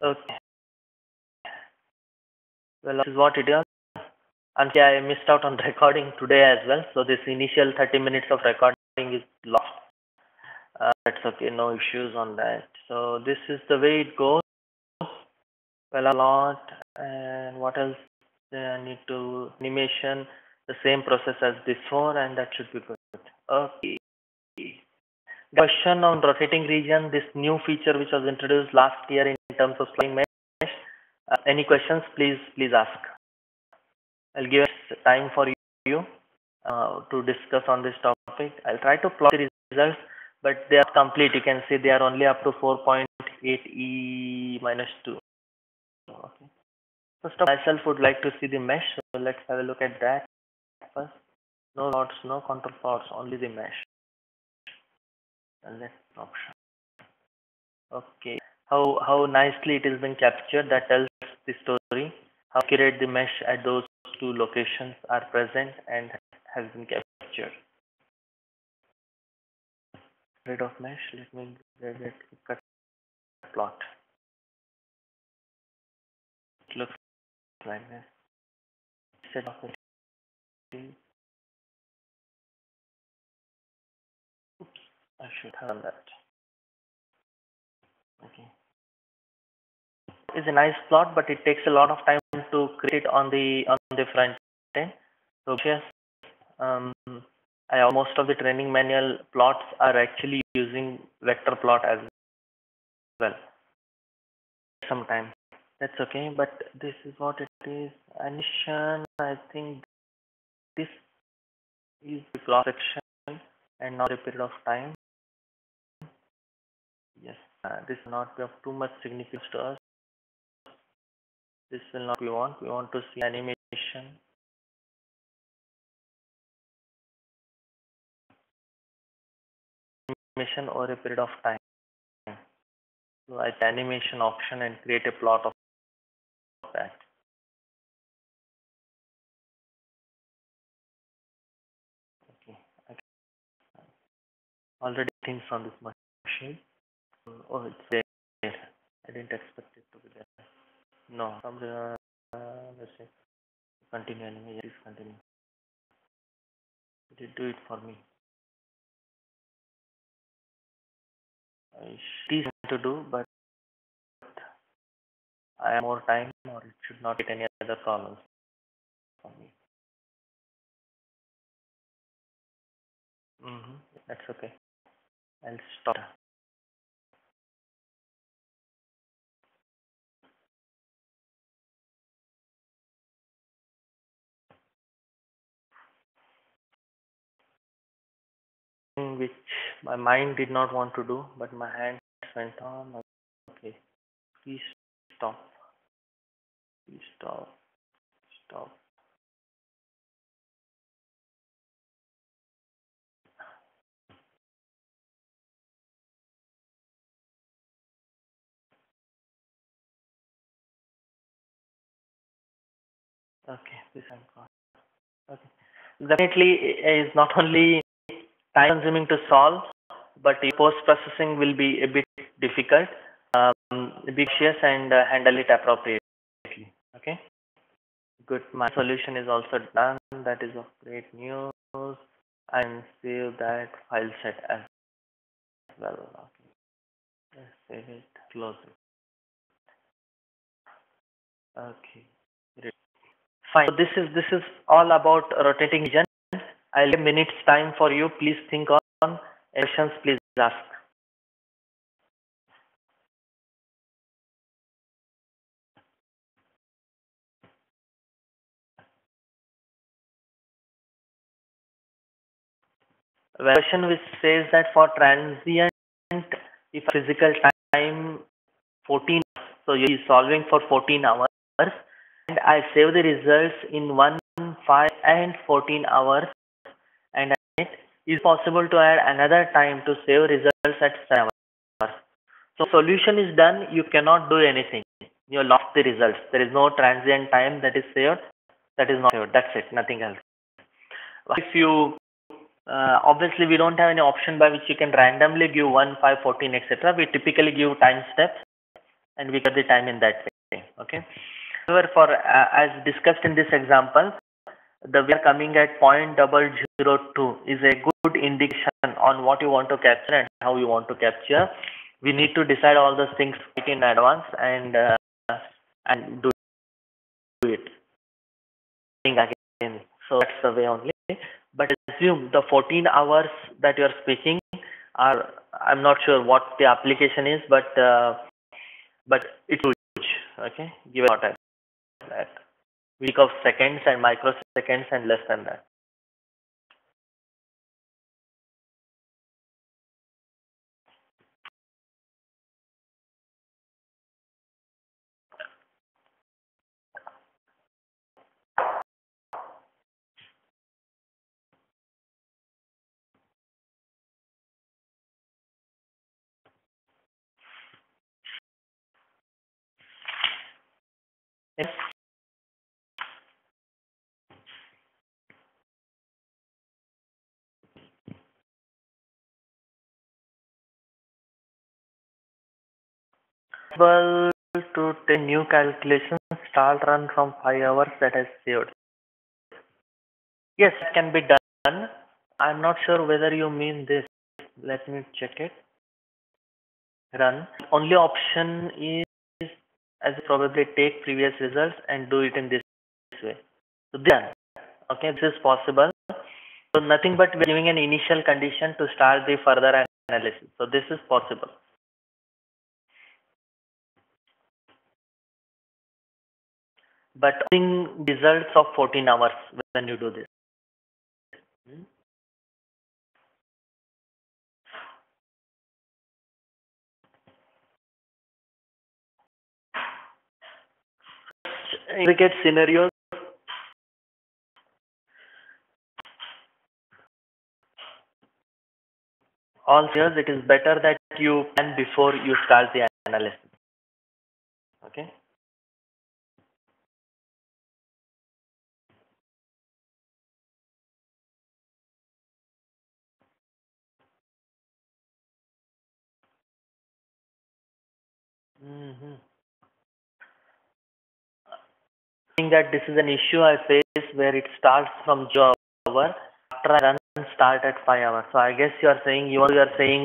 Okay. Well, this is what it is. And yeah, I missed out on recording today as well. So this initial 30 minutes of recording is lost. That's okay, no issues on that. So this is the way it goes. Well, a lot. And what else? I need to animation, the same process as before, and that should be good. Okay. Question on rotating region, this new feature which was introduced last year in terms of sliding mesh. Any questions? Please ask. I'll give time for you to discuss on this topic. I'll try to plot the results, but they are complete. You can see they are only up to 4.8 E minus 2. Okay. First of all, myself would like to see the mesh. So let's have a look at that first. No plots, no control plots, only the mesh. Select option. Okay. How nicely it has been captured. That tells the story. How accurate the mesh at those two locations are present and has been captured. Rid of mesh. Let me get cut plot. It looks like this. Set of the. Oops, I should have done that. Okay. It's a nice plot, but it takes a lot of time to create it on the front end. So yes, most of the training manual plots are actually using vector plot as well. Sometimes that's okay, but this is what it is. Animation, I think this is the cross section and not a period of time. Yes, this will not be of too much significance to us. This will not be want. We want to see animation. Animation over a period of time. So I animation option and create a plot of that. Okay. Already things on this machine. Oh, it's there. I didn't expect it to be there. No, from the let's say continue anyway. Please continue. It did do it for me. It is to do, but I have more time, or it should not get any other problems for me. That's okay. I'll stop. Which my mind did not want to do, but my hands went on. Okay, please stop. Please stop. Stop. Okay, this I'm gone. Okay, definitely is not only time consuming to solve, but post processing will be a bit difficult. Be cautious and handle it appropriately. Okay, good. My solution is also done. That is of great news. And save that file set as well. Okay, let's save it. Close it. Okay, great. Fine. So this is all about rotating region. I'll give minutes time for you. Please think on questions. Please ask. Well, question which says that for transient, if physical time 14, so you're solving for 14 hours, and I save the results in 1, 5, and 14 hours, and it is possible to add another time to save results at 7 hours. So solution is done. You cannot do anything. You lost the results. There is no transient time that is saved. That is not saved. That's it. Nothing else. If you obviously we don't have any option by which you can randomly give 1, 5, 14, etc. We typically give time steps. and we get the time in that way. Okay. However, for as discussed in this example, the we are coming at 0.002 is a good indication on what you want to capture and how you want to capture. We need to decide all those things in advance and do it again. So that's the way only. But assume the 14 hours that you are speaking are, I'm not sure what the application is, but it's huge. Okay, give a thought at that. Week of seconds and microseconds and less than that. Yes. Able to take new calculations, start run from 5 hours that has saved. Yes, it can be done. I'm not sure whether you mean this. Let me check it. Run. Only option is as probably take previous results and do it in this way. So done. Okay, this is possible. So nothing but we're giving an initial condition to start the further analysis. So this is possible. But results of 14 hours when you do this. Indicate scenarios. All years, it is better that you plan before you start the analysis. Okay. I think that this is an issue I face where it starts from 0 hour after I run start at 5 hours. So I guess you are saying you are saying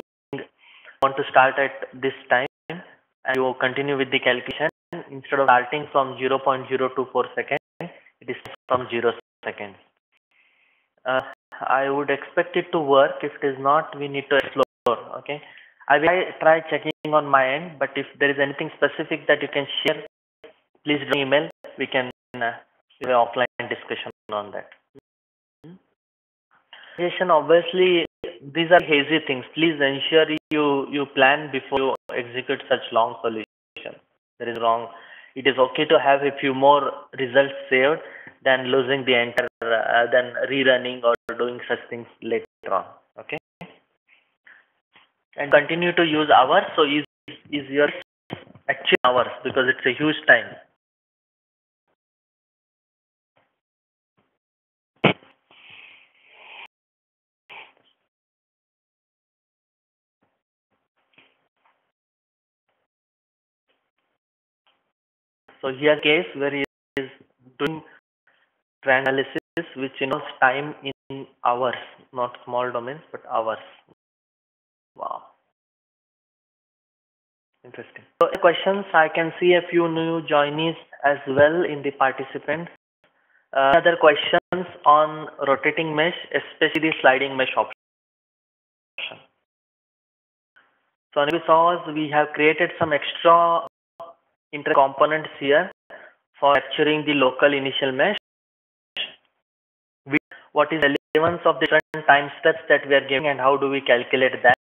want to start at this time and you continue with the calculation instead of starting from 0.024 seconds, it is from 0 seconds. I would expect it to work. If it is not, we need to explore. Okay. I will try checking on my end, but if there is anything specific that you can share, please do email. We can have an offline discussion on that. Obviously, these are hazy things. Please ensure you plan before you execute such long solution. There is wrong. It is okay to have a few more results saved than losing the entire, than rerunning or doing such things later on. Okay, and continue to use hours. So is your actual hours because it's a huge time. So here case where he is doing analysis which time in hours, not small domains but hours. Wow, interesting. So questions, I can see a few new joinees as well in the participants. Other questions on rotating mesh, especially the sliding mesh option. So we saw we have created some extra components here for capturing the local initial mesh. What is the relevance of different time steps that we are giving and how do we calculate that?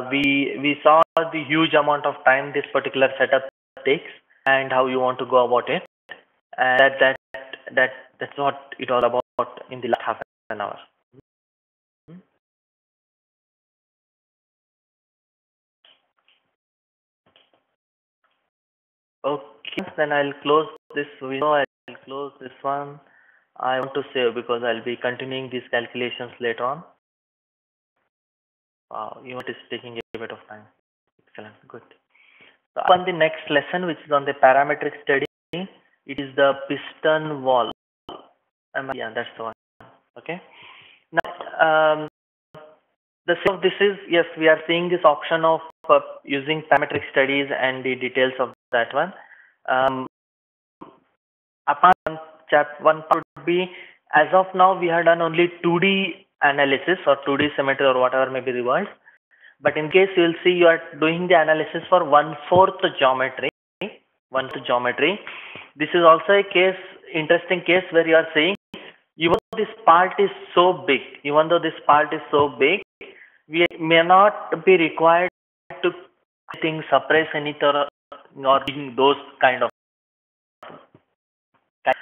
We saw the huge amount of time this particular setup takes and how you want to go about it. And that's what it all about in the last half an hour. Okay, then I'll close this window. I'll close this one. I want to save because I'll be continuing these calculations later on. Wow, it is taking a bit of time. Excellent, good. So on the next lesson, which is on the parametric study, it is the piston wall. Yeah, that's the one. Okay. Now, the same of this is, yes, we are seeing this option of using parametric studies and the details of that one. Apart one part would be, as of now, we have done only 2D analysis or 2D symmetry or whatever may be the word. But in case you will see, you are doing the analysis for 1/4 geometry. 1/4 geometry. This is also a case, interesting case where you are saying, even though this part is so big, we may not be required to suppress any or those kind of.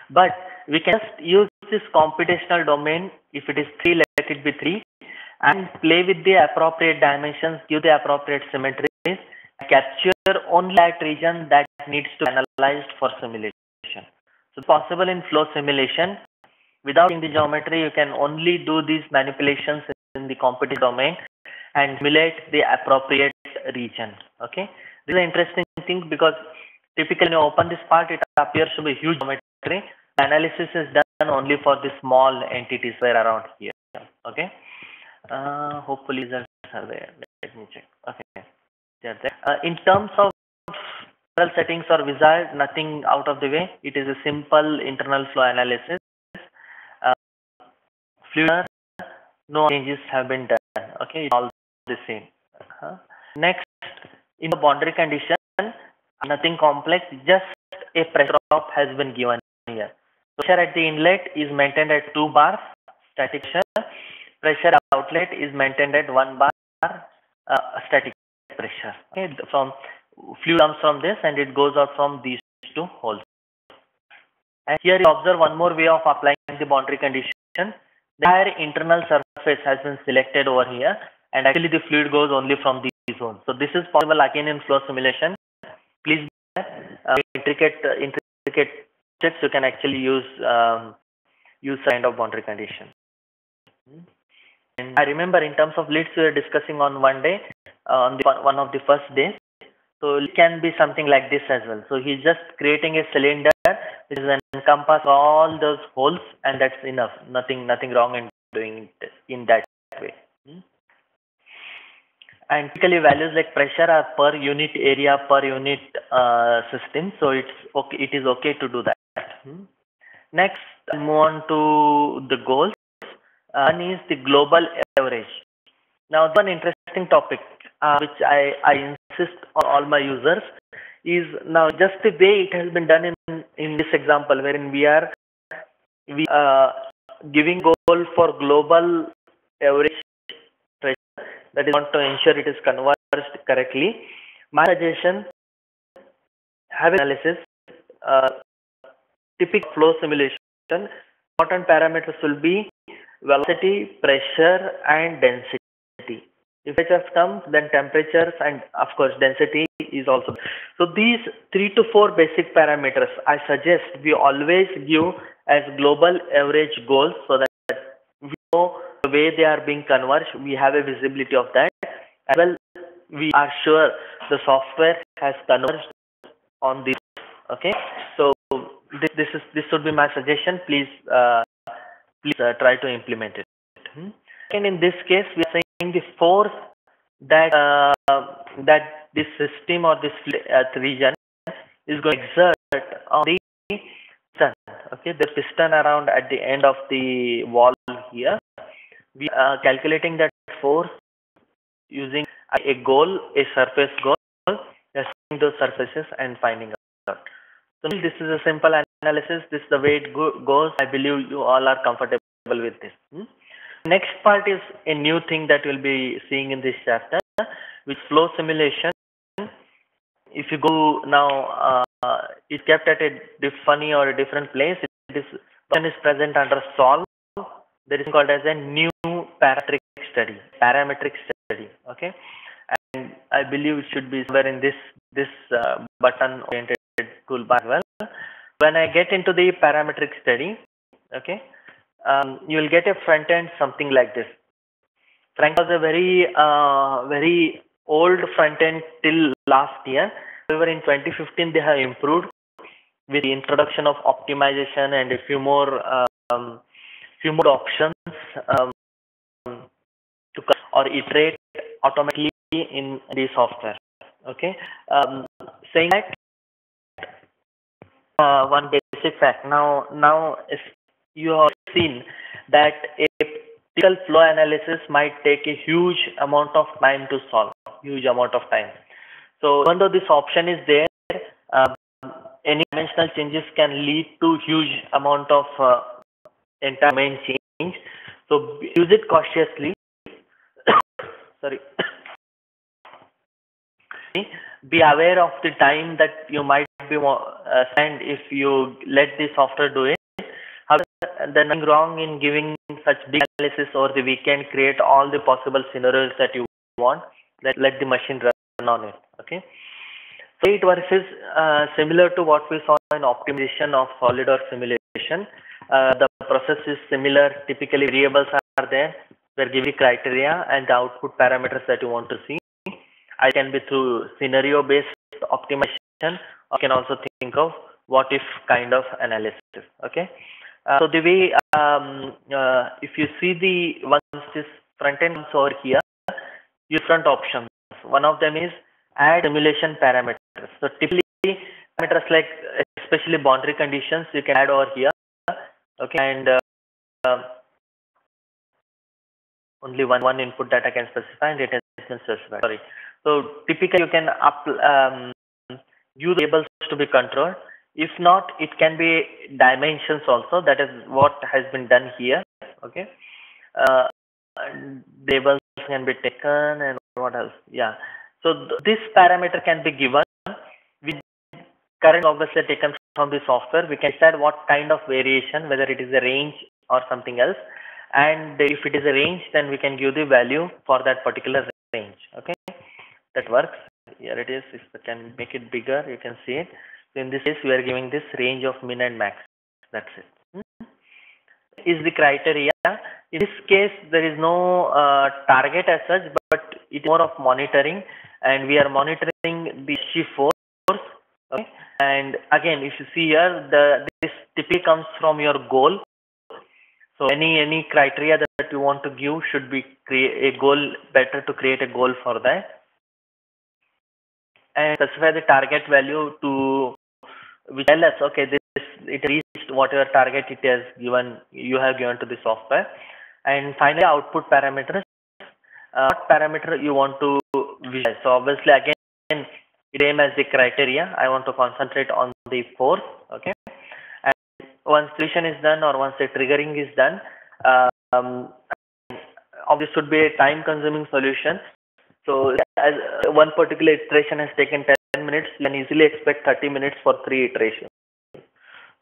But we can just use this computational domain. If it is 3, let it be 3, and play with the appropriate dimensions, give the appropriate symmetries, capture only that region that needs to be analyzed for simulation. So possible in flow simulation, without the geometry, you can only do these manipulations in the computational domain and simulate the appropriate region. Okay, this is an interesting thing because typically when you open this part, it appears to be huge geometry. Analysis is done only for the small entities where around here. Okay. Hopefully results are there. Let me check. Okay. They're there. In terms of settings or wizard, nothing out of the way. It is a simple internal flow analysis. Fluid, no changes have been done. Okay, it's all the same. Next, in the boundary condition, nothing complex, just a pressure drop has been given here. Pressure at the inlet is maintained at 2 bars, static pressure. Pressure outlet is maintained at 1 bar, static pressure. Okay, from fluid comes from this and it goes out from these 2 holes. And here you observe one more way of applying the boundary condition. The entire internal surface has been selected over here, and actually the fluid goes only from these zones. So this is possible again in flow simulation. Please intricate checks you can actually use kind of boundary condition. And I remember in terms of leads we were discussing on one day, on one of the first days. So it can be something like this as well. So he's just creating a cylinder which is encompass all those holes, and that's enough. Nothing wrong in doing it in that way. And typically values like pressure are per unit area, per unit system. So it's okay. It is okay to do that. Next, move on to the goals. One is the global average. Now, one interesting topic which I insist on all my users is now just the way it has been done in this example, wherein we are giving goal for global average pressure, that is want to ensure it is converged correctly. My suggestion, have analysis, typical flow simulation. Important parameters will be velocity, pressure, and density. If pressures come, then temperatures and of course density is also. So these 3 to 4 basic parameters I suggest we always give as global average goals, so that we know the way they are being converged, we have a visibility of that. As well, we are sure the software has converged on this. Okay, so this would be my suggestion. Please try to implement it. And in this case, we are saying the force that that this system or this region is going to exert on the piston. Okay, the piston around at the end of the wall here. We are calculating that force using a goal, a surface goal, testing those surfaces and finding out. So this is a simple analysis. This is the way it goes. I believe you all are comfortable with this. Next part is a new thing that we'll be seeing in this chapter, which flow simulation. If you go now, it's kept at a funny or a different place. This one is present under solve. That is called as a new parametric study. Okay, and I believe it should be somewhere in this button oriented toolbar as well. When I get into the parametric study, okay, you will get a front end something like this. Frank was a very old front end till last year. However, in 2015 they have improved with the introduction of optimization and a few more options um, to or iterate automatically in the software. Okay, saying that one basic fact. Now if you have seen that a typical flow analysis might take a huge amount of time to solve, huge amount of time. So even though this option is there, um, any dimensional changes can lead to huge amount of entire domain change. So use it cautiously. Sorry. Be aware of the time that you might be spend if you let the software do it. However, there's nothing wrong in giving such big analysis over the weekend. Create all the possible scenarios that you want. Let the machine run on it. Okay. So it works is similar to what we saw in optimization of solid or simulation. The process is similar. Typically, variables are there. We're giving criteria and the output parameters that you want to see. I can be through scenario based optimization. I can also think of what if kind of analysis. Okay. So the way if you see the once this front end comes over here, different options. One of them is add simulation parameters. So typically parameters like especially boundary conditions you can add over here. Okay, and only one input that I can specify and it has been specified. Sorry. So typically you can use labels to be controlled. If not, it can be dimensions also. That is what has been done here. Okay. Labels can be taken and what else? Yeah. So this parameter can be given with current obviously taken from the software. We can decide what kind of variation, whether it is a range or something else. And if it is a range, then we can give the value for that particular range. Okay, that works. Here it is. If I can make it bigger, you can see it. So in this case, we are giving this range of min and max. That's it. Is the criteria. In this case, there is no target as such, but it's more of monitoring, and we are monitoring the shift force. Okay, and again, if you see here, this typically comes from your goal. So any criteria that you want to give should be create a goal. Better to create a goal for that, and specify the target value to which tell us okay it reached whatever target it has given you have given to the software. And finally, output parameters. What parameter you want to visualize? So obviously again it aim as the criteria. I want to concentrate on the force. Okay. Once solution is done or once the triggering is done, obviously should be a time consuming solution. So as one particular iteration has taken 10 minutes, you can easily expect 30 minutes for 3 iterations.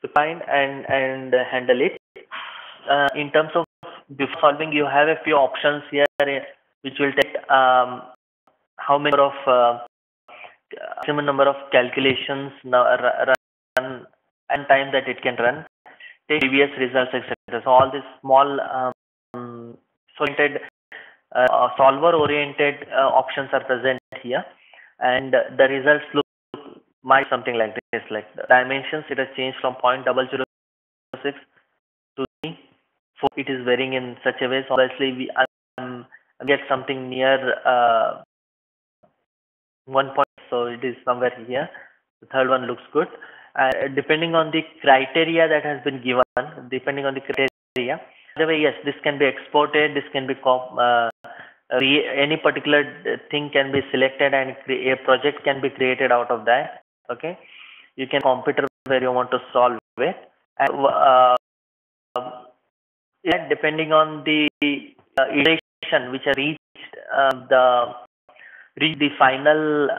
So find and handle it. In terms of before solving, you have a few options here which will take how many maximum number of calculations run and time that it can run, take previous results, etc. So all these small solver oriented options are present here, and the results look might something like this. Like the dimensions, it has changed from 0.006 to 4. It is varying in such a way. So obviously we get something near 1 point. So it is somewhere here. The third one looks good. Depending on the criteria that has been given, depending on the criteria, by the way, yes, this can be exported. This can be any particular thing can be selected and a project can be created out of that. Okay, you can computer where you want to solve it, and depending on the iteration which are reached the final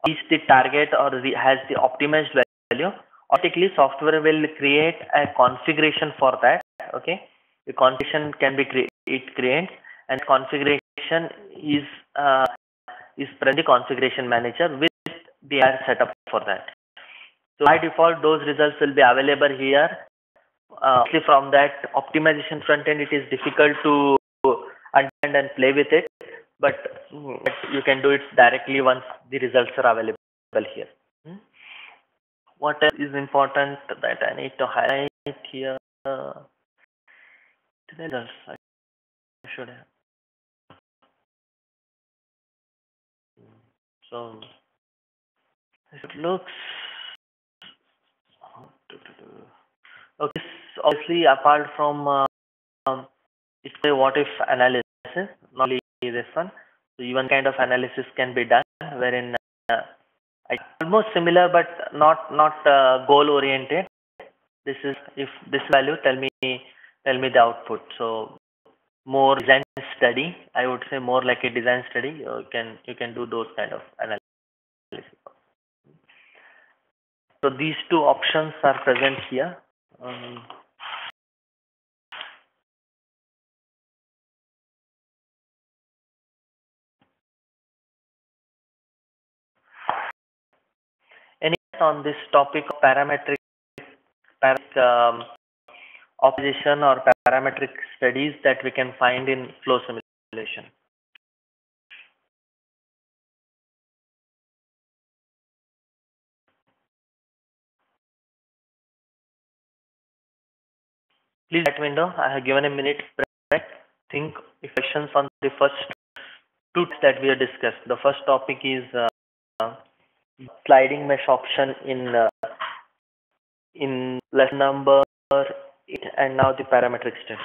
reach the target or has the optimized value, automatically software will create a configuration for that. Okay, the configuration can be created, and configuration is present the configuration manager with the setup for that. So by default, those results will be available here. From that optimization front end, it is difficult to understand and play with it, but you can do it directly once the results are available. here. Hmm? What else is important that I need to highlight here? The results I should have. So it looks okay. This obviously apart from it's a what if analysis, not only this one. So even kind of analysis can be done wherein almost similar but not goal oriented. This is if this value tell me the output. So more design study. I would say more like a design study. You can do those kind of analysis. So these two options are present here. Any on this topic of parametric optimization or parametric studies that we can find in flow simulation? Please that window. I have given a minute break. Think questions on the first two that we have discussed. The first topic is sliding mesh option in lesson number 8, and now the parametric study.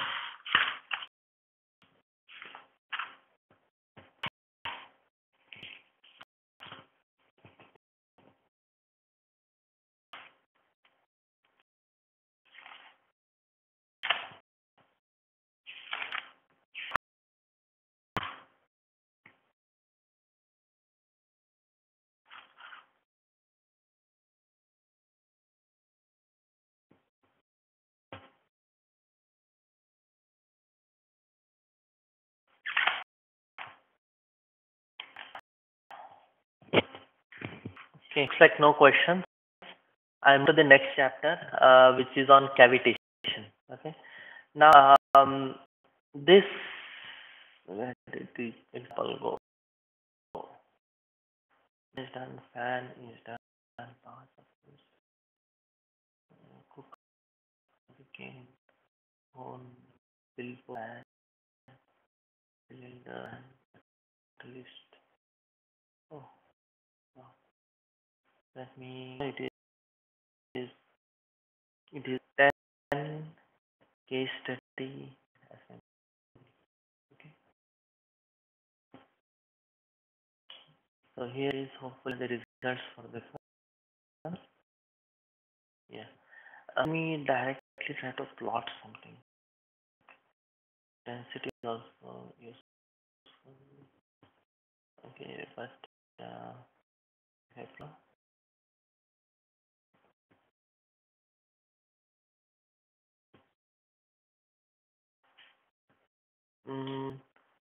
Okay, looks like no questions. I'm to the next chapter, which is on cavitation. Okay. Now, this where did the example go? Is done. Fan is done. Power supply. Cook again. On billboard. Cylinder and list. Oh, wow. Let me. It is 10 case study. Okay. So here is hopefully the results for this one. Yeah. Let me directly try to plot something. Density is also useful. Okay, first plot.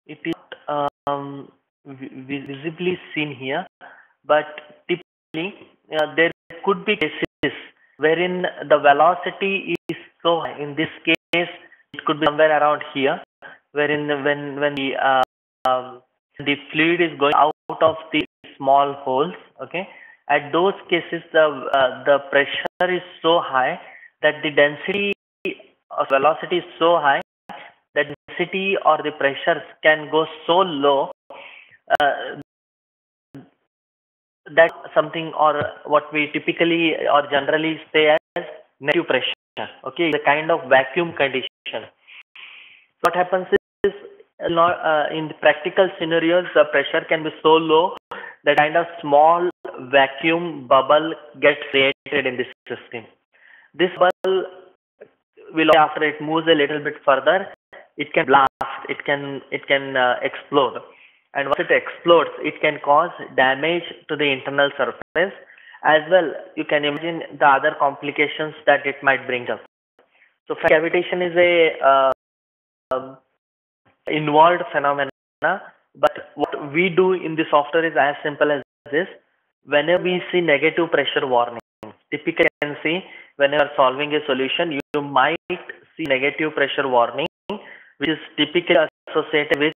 It is visibly seen here, but typically there could be cases wherein the velocity is so high. In this case, it could be somewhere around here, wherein when the fluid is going out of the small holes. Okay, at those cases the pressure is so high that the density of velocity is so high that density or the pressures can go so low uh, that something or what we typically or generally say as negative pressure. Okay, the kind of vacuum condition. What happens is in the practical scenarios, the pressure can be so low that kind of small vacuum bubble gets created in this system. This bubble will, after it moves a little bit further, it can blast, it can explode, and once it explodes, it can cause damage to the internal surface as well. You can imagine the other complications that it might bring up. So cavitation is a involved phenomena, but what we do in the software is as simple as this. Whenever we see negative pressure warning, typically you can see when you are solving a solution, you might see negative pressure warning, which is typically associated with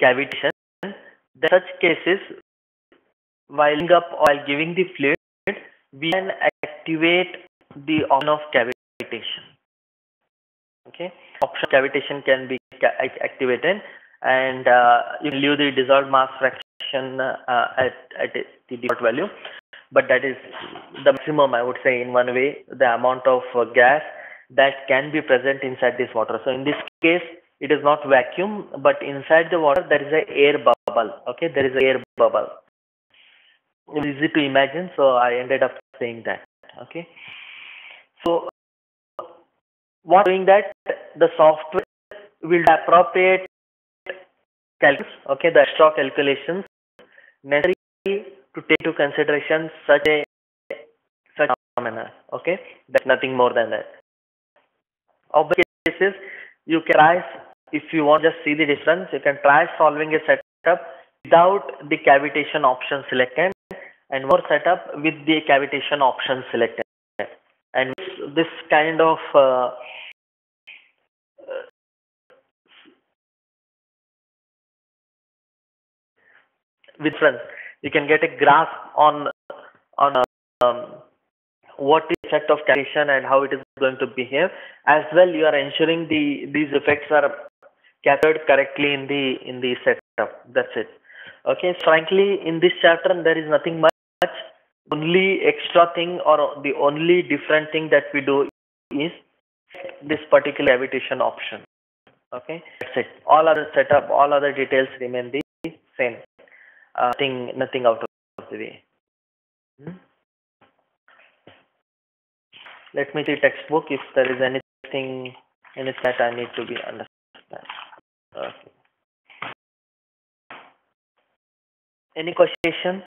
cavitation. In such cases, while giving the fluid, we can activate the option of cavitation. Okay, option cavitation can be activated, and you can leave the dissolved mass fraction at the default value, but that is the maximum, I would say, in one way, the amount of gas that can be present inside this water. So in this case, it is not vacuum, but inside the water there is a air bubble. Okay, there is a air bubble. It's easy to imagine, so I ended up saying that. Okay, so what doing that, the software will do appropriate calculus, okay, the extra calculations necessary to take into consideration such phenomena. Okay, that's nothing more than that. Obvious cases, you can try, if you want to just see the difference, you can try solving a setup without the cavitation option selected and more setup with the cavitation option selected. And this kind of difference, you can get a grasp on um, what is effect of cavitation and how it is going to behave. As well, you are ensuring these effects are captured correctly in the setup. That's it. Okay. Frankly, in this chapter, there is nothing much. Only extra thing or the only different thing that we do is this particular cavitation option. Okay. That's it. All other setup, all other details remain the same. Nothing out of the way. Let me see textbook if there is anything that I need to be understand. Okay. Any question?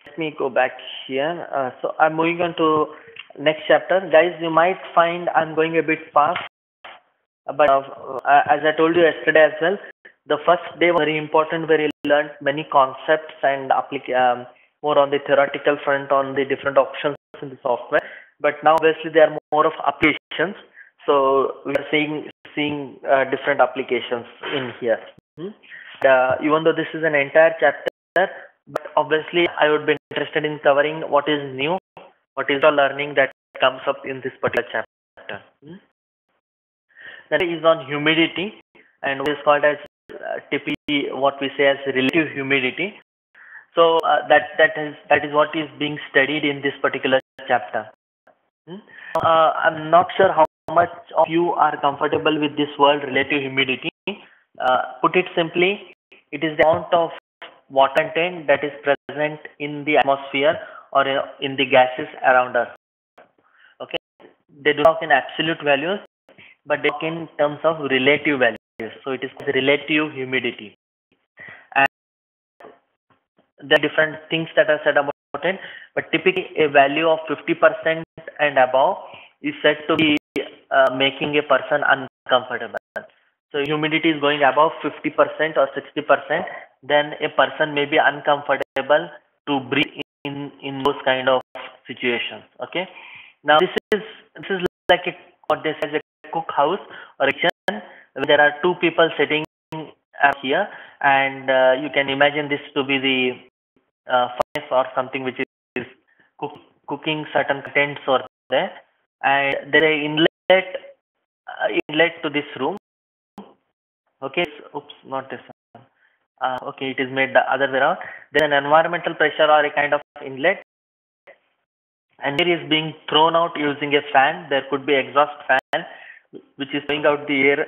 Let me go back here. So I'm moving on to next chapter. Guys, you might find I'm going a bit fast, but as I told you yesterday as well, the first day was very important where you learned many concepts and more on the theoretical front on the different options in the software. But now obviously there are more of applications. So we are seeing different applications in here. Even though this is an entire chapter, but obviously I would be interested in covering what is new, what is the learning that comes up in this particular chapter. That is on humidity, and what is called as typically what we say as relative humidity. So that is what is being studied in this particular chapter. I'm not sure how much of you are comfortable with this word relative humidity. Put it simply, it is the amount of water content that is present in the atmosphere or in the gases around us. Okay, they do not in absolute values, but they talk in terms of relative values. So it is relative humidity, and there are different things that are said about it, but typically a value of 50% and above is said to be making a person uncomfortable. So humidity is going above 50% or 60%, then a person may be uncomfortable to breathe in those kind of situations. Okay. Now this is like what they say, a cook house or a kitchen. There are two people sitting here, and you can imagine this to be the furnace or something which is cooking certain contents or there, and there is inlet to this room. Okay, oops, not this one. Okay, it is made the other way around. There is an environmental pressure or a kind of inlet, and air is being thrown out using a fan. There could be exhaust fan which is throwing out the air,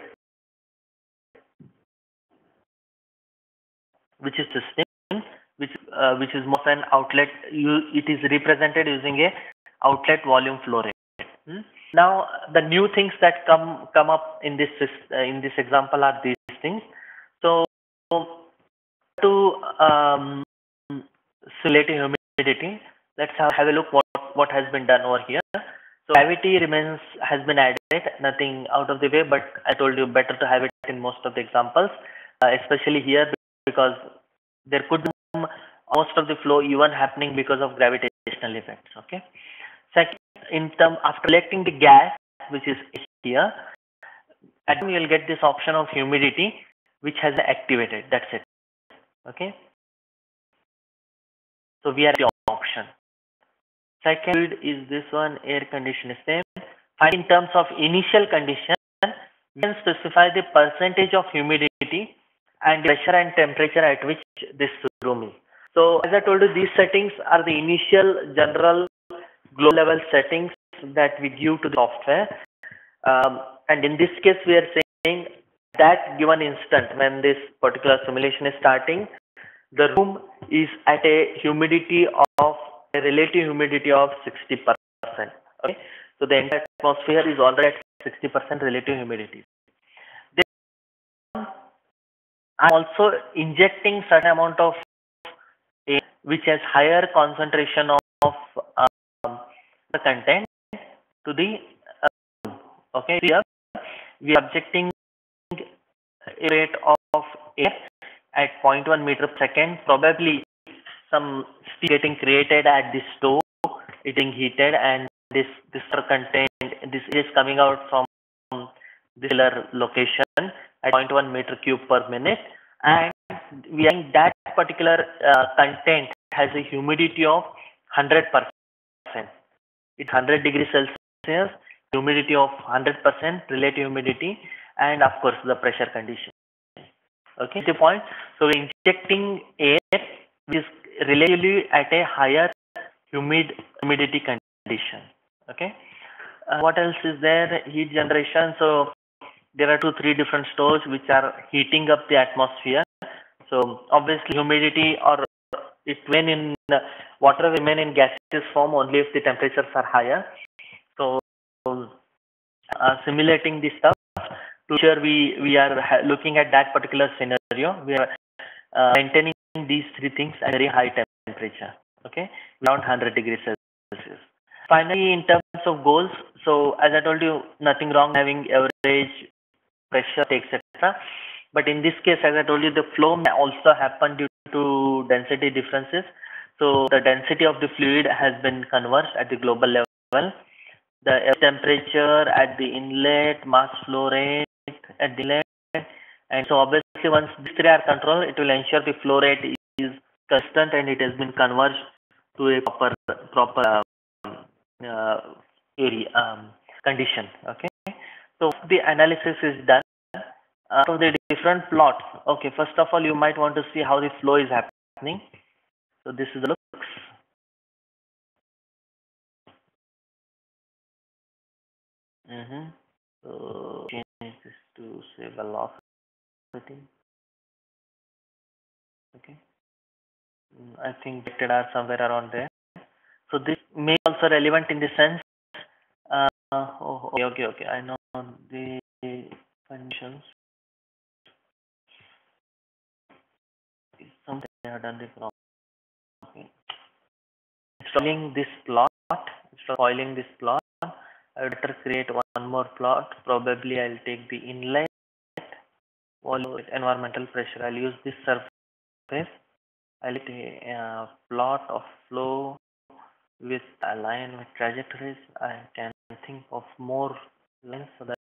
which is system, which is more of an outlet. It is represented using a outlet volume flow rate. Now the new things that come up in this example are these things. So to relative humidity, let's have a look what has been done over here. So gravity has been added, nothing out of the way, but I told you better to have it in most of the examples, especially here because there could be most of the flow even happening because of gravitational effects. Okay. Second, after selecting the gas, which is here, at you will get this option of humidity, which has activated. That's it. Okay. So we are the option. Second is this one, air condition is same. In terms of initial condition, we can specify the percentage of humidity and pressure and temperature at which this room is. So as I told you, these settings are the initial general global level settings that we give to the software. And in this case, we are saying that given instant when this particular simulation is starting, the room is at a humidity of a relative humidity of 60%. Okay, so the entire atmosphere is already at 60% relative humidity. Then I'm also injecting certain amount of air which has higher concentration of the content to the okay. Here we are subjecting a rate of air at 0.1 meter per second. Probably some steam getting created at the stove, it being heated, and this content, this is coming out from this location at 0.1 meter cube per minute, and we are saying that particular content has a humidity of 100%. It's 100 degrees Celsius, humidity of 100%, relative humidity, and of course the pressure condition. Okay, the point. So we're injecting air which is relatively at a higher humidity condition. Okay. What else is there? Heat generation. So there are 3 different stoves which are heating up the atmosphere. So obviously humidity or it when in water remain in gaseous form only if the temperatures are higher. So simulating this stuff to sure we are looking at that particular scenario. We are maintaining these 3 things at very high temperature. Okay, around 100 degrees Celsius. Finally, in terms of goals, so as I told you, nothing wrong having average pressure, etc. But in this case, as I told you, the flow may also happen due to density differences. So the density of the fluid has been conversed at the global level. The air temperature at the inlet, mass flow rate at the inlet, and so obviously once these 3 are controlled, it will ensure the flow rate is constant and it has been converged to a proper area condition. Okay, so the analysis is done. So the different plots. Okay, first of all, you might want to see how the flow is happening. So this is the looks. So change this to say velocity. Okay, I think vector are somewhere around there. So this may also relevant in the sense. Okay. I know the conditions. Something I have done this wrong. Okay. Installing this plot. Foiling this plot. I would better create one more plot. Probably I'll take the inlet volume environmental pressure. I'll use this surface. I'll take a plot of flow with a line with trajectories. I can think of more lines so that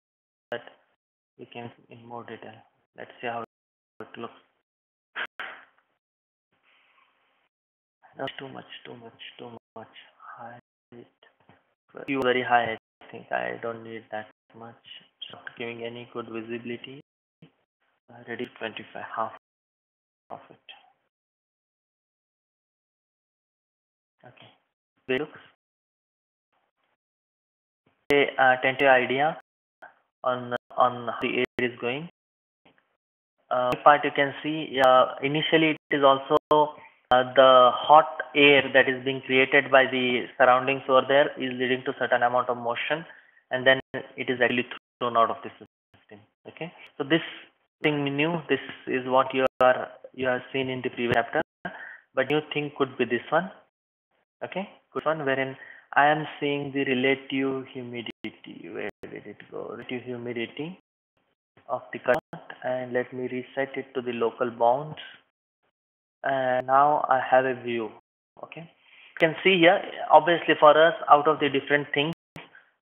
we can in more detail. Let's see how it looks. No, too much. Height. Very high. I think I don't need that much. Not giving any good visibility. Ready 25, half of it. Okay. It looks a tentative idea on how the air is going. Part you can see initially it is also the hot air that is being created by the surroundings over there is leading to certain amount of motion, and then it is actually thrown out of the system. Okay, so this thing new, this is what you have seen in the previous chapter, but new thing could be this one. Okay, good one. Wherein I am seeing the relative humidity. Where did it go? Relative humidity of the current, and let me reset it to the local bounds. And now I have a view. Okay, you can see here. Obviously, for us, out of the different things,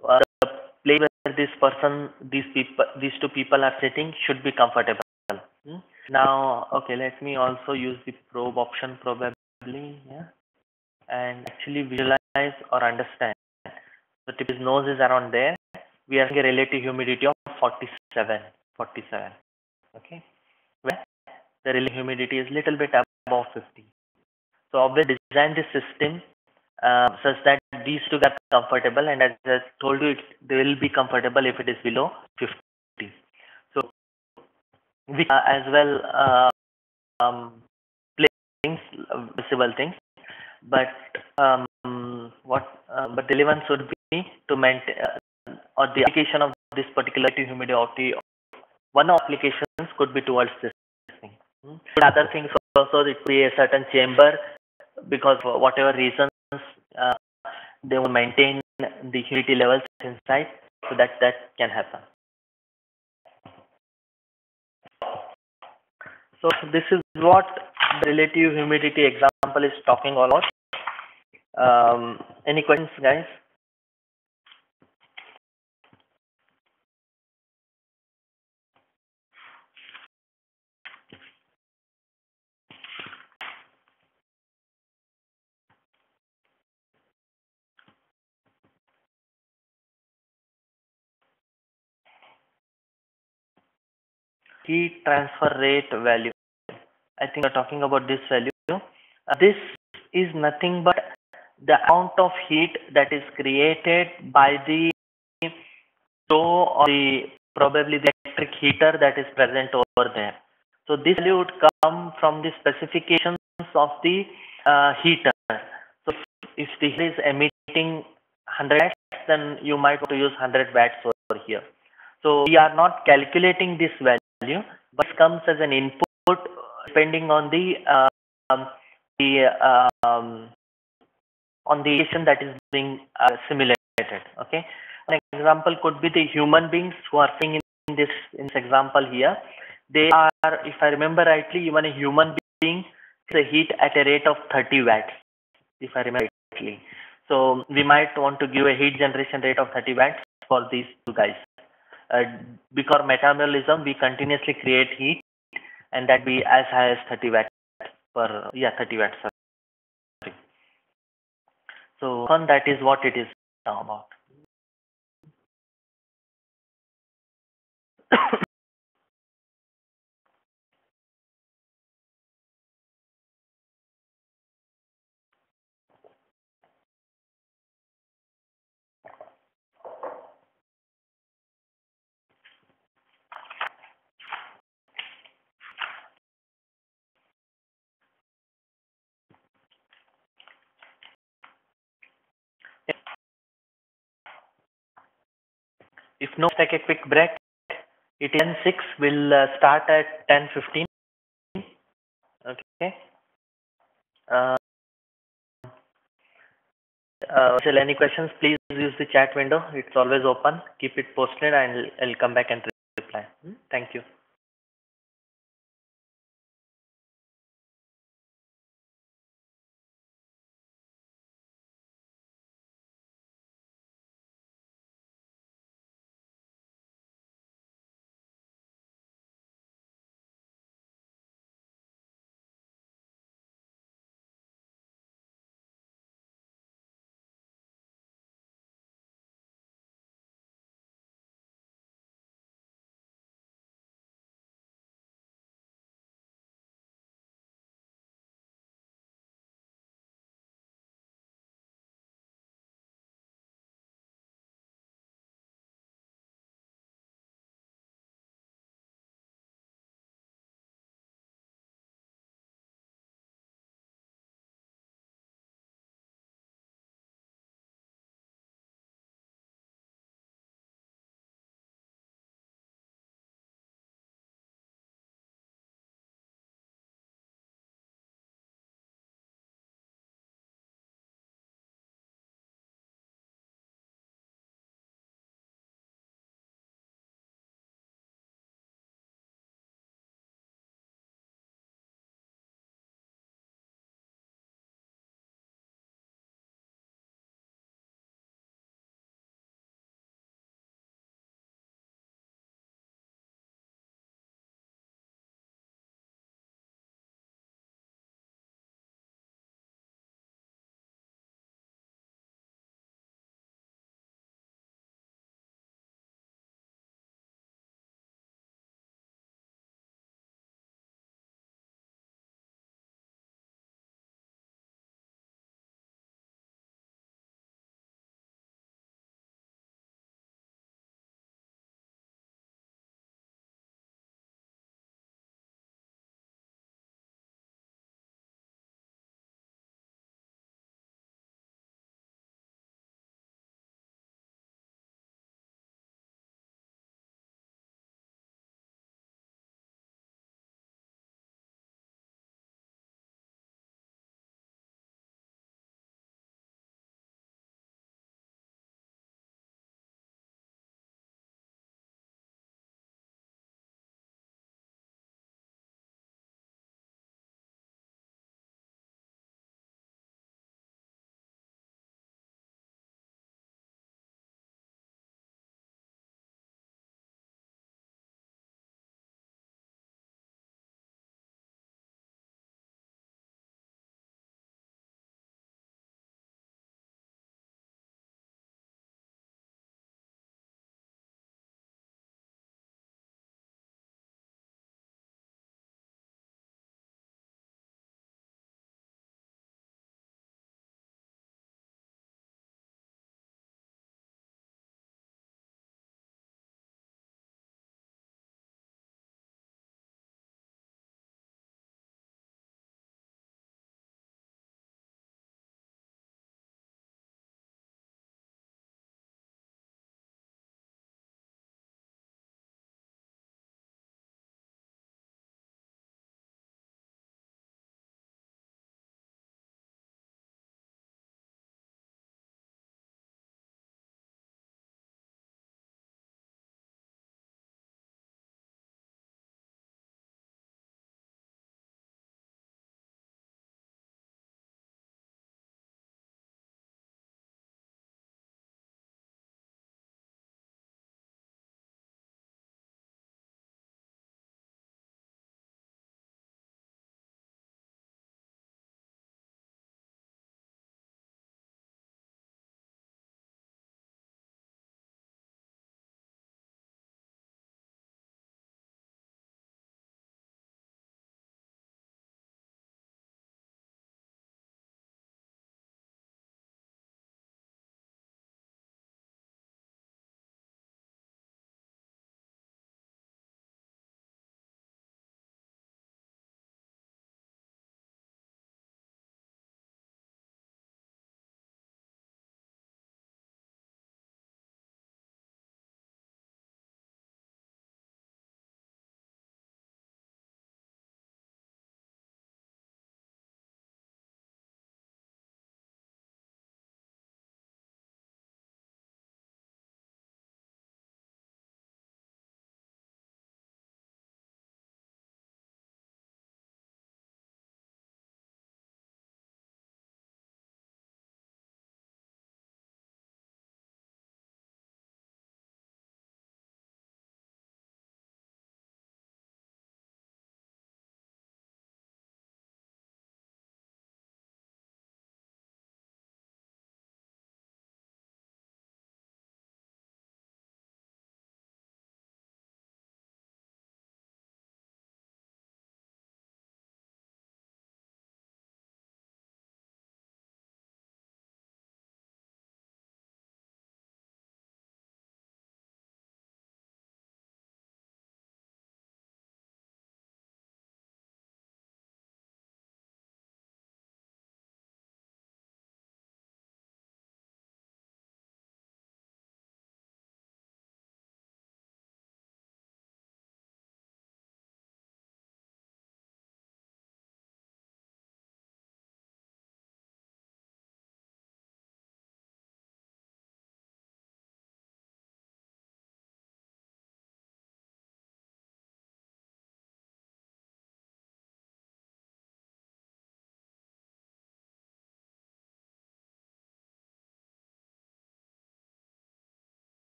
the place where these two people are sitting should be comfortable. Hmm? Now, okay, let me also use the probe option probably. Yeah, and actually visualize or understand. So tip his nose is around there. We are having a relative humidity of 47. 47. Okay. Where the relative humidity is little bit above 50. So obviously design the system such that these two get comfortable, and as I told you, they will be comfortable if it is below 50. So we as well play things, visible things, but but the relevance would be to maintain or the application of this particular humidity. One of applications could be towards this thing. Other things also, it could be a certain chamber because for whatever reasons uh, they will maintain the humidity levels inside, so that can happen. So this is what the relative humidity example is talking about. Any questions, guys? Heat transfer rate value. I think we're talking about this value. This is nothing but the amount of heat that is created by the stove or probably the electric heater that is present over there. So this value would come from the specifications of the heater. So if the heater is emitting 100 watts, then you might want to use 100 watts over here. So we are not calculating this value, but it comes as an input depending on the on the equation that is being simulated. Okay, an example could be the human beings who are seeing in this example here. They are, if I remember rightly, even a human being is a heat at a rate of 30 watts, if I remember rightly. So we might want to give a heat generation rate of 30 watts for these two guys. Because metabolism, we continuously create heat, and that be as high as 30 watts per 30 watts. Sorry. So that is what it is now about. If no, take a quick break. It is 6. We'll start at 10:15. Okay. Uh, any questions, please use the chat window. It's always open. Keep it posted, and I'll come back and reply. Thank you.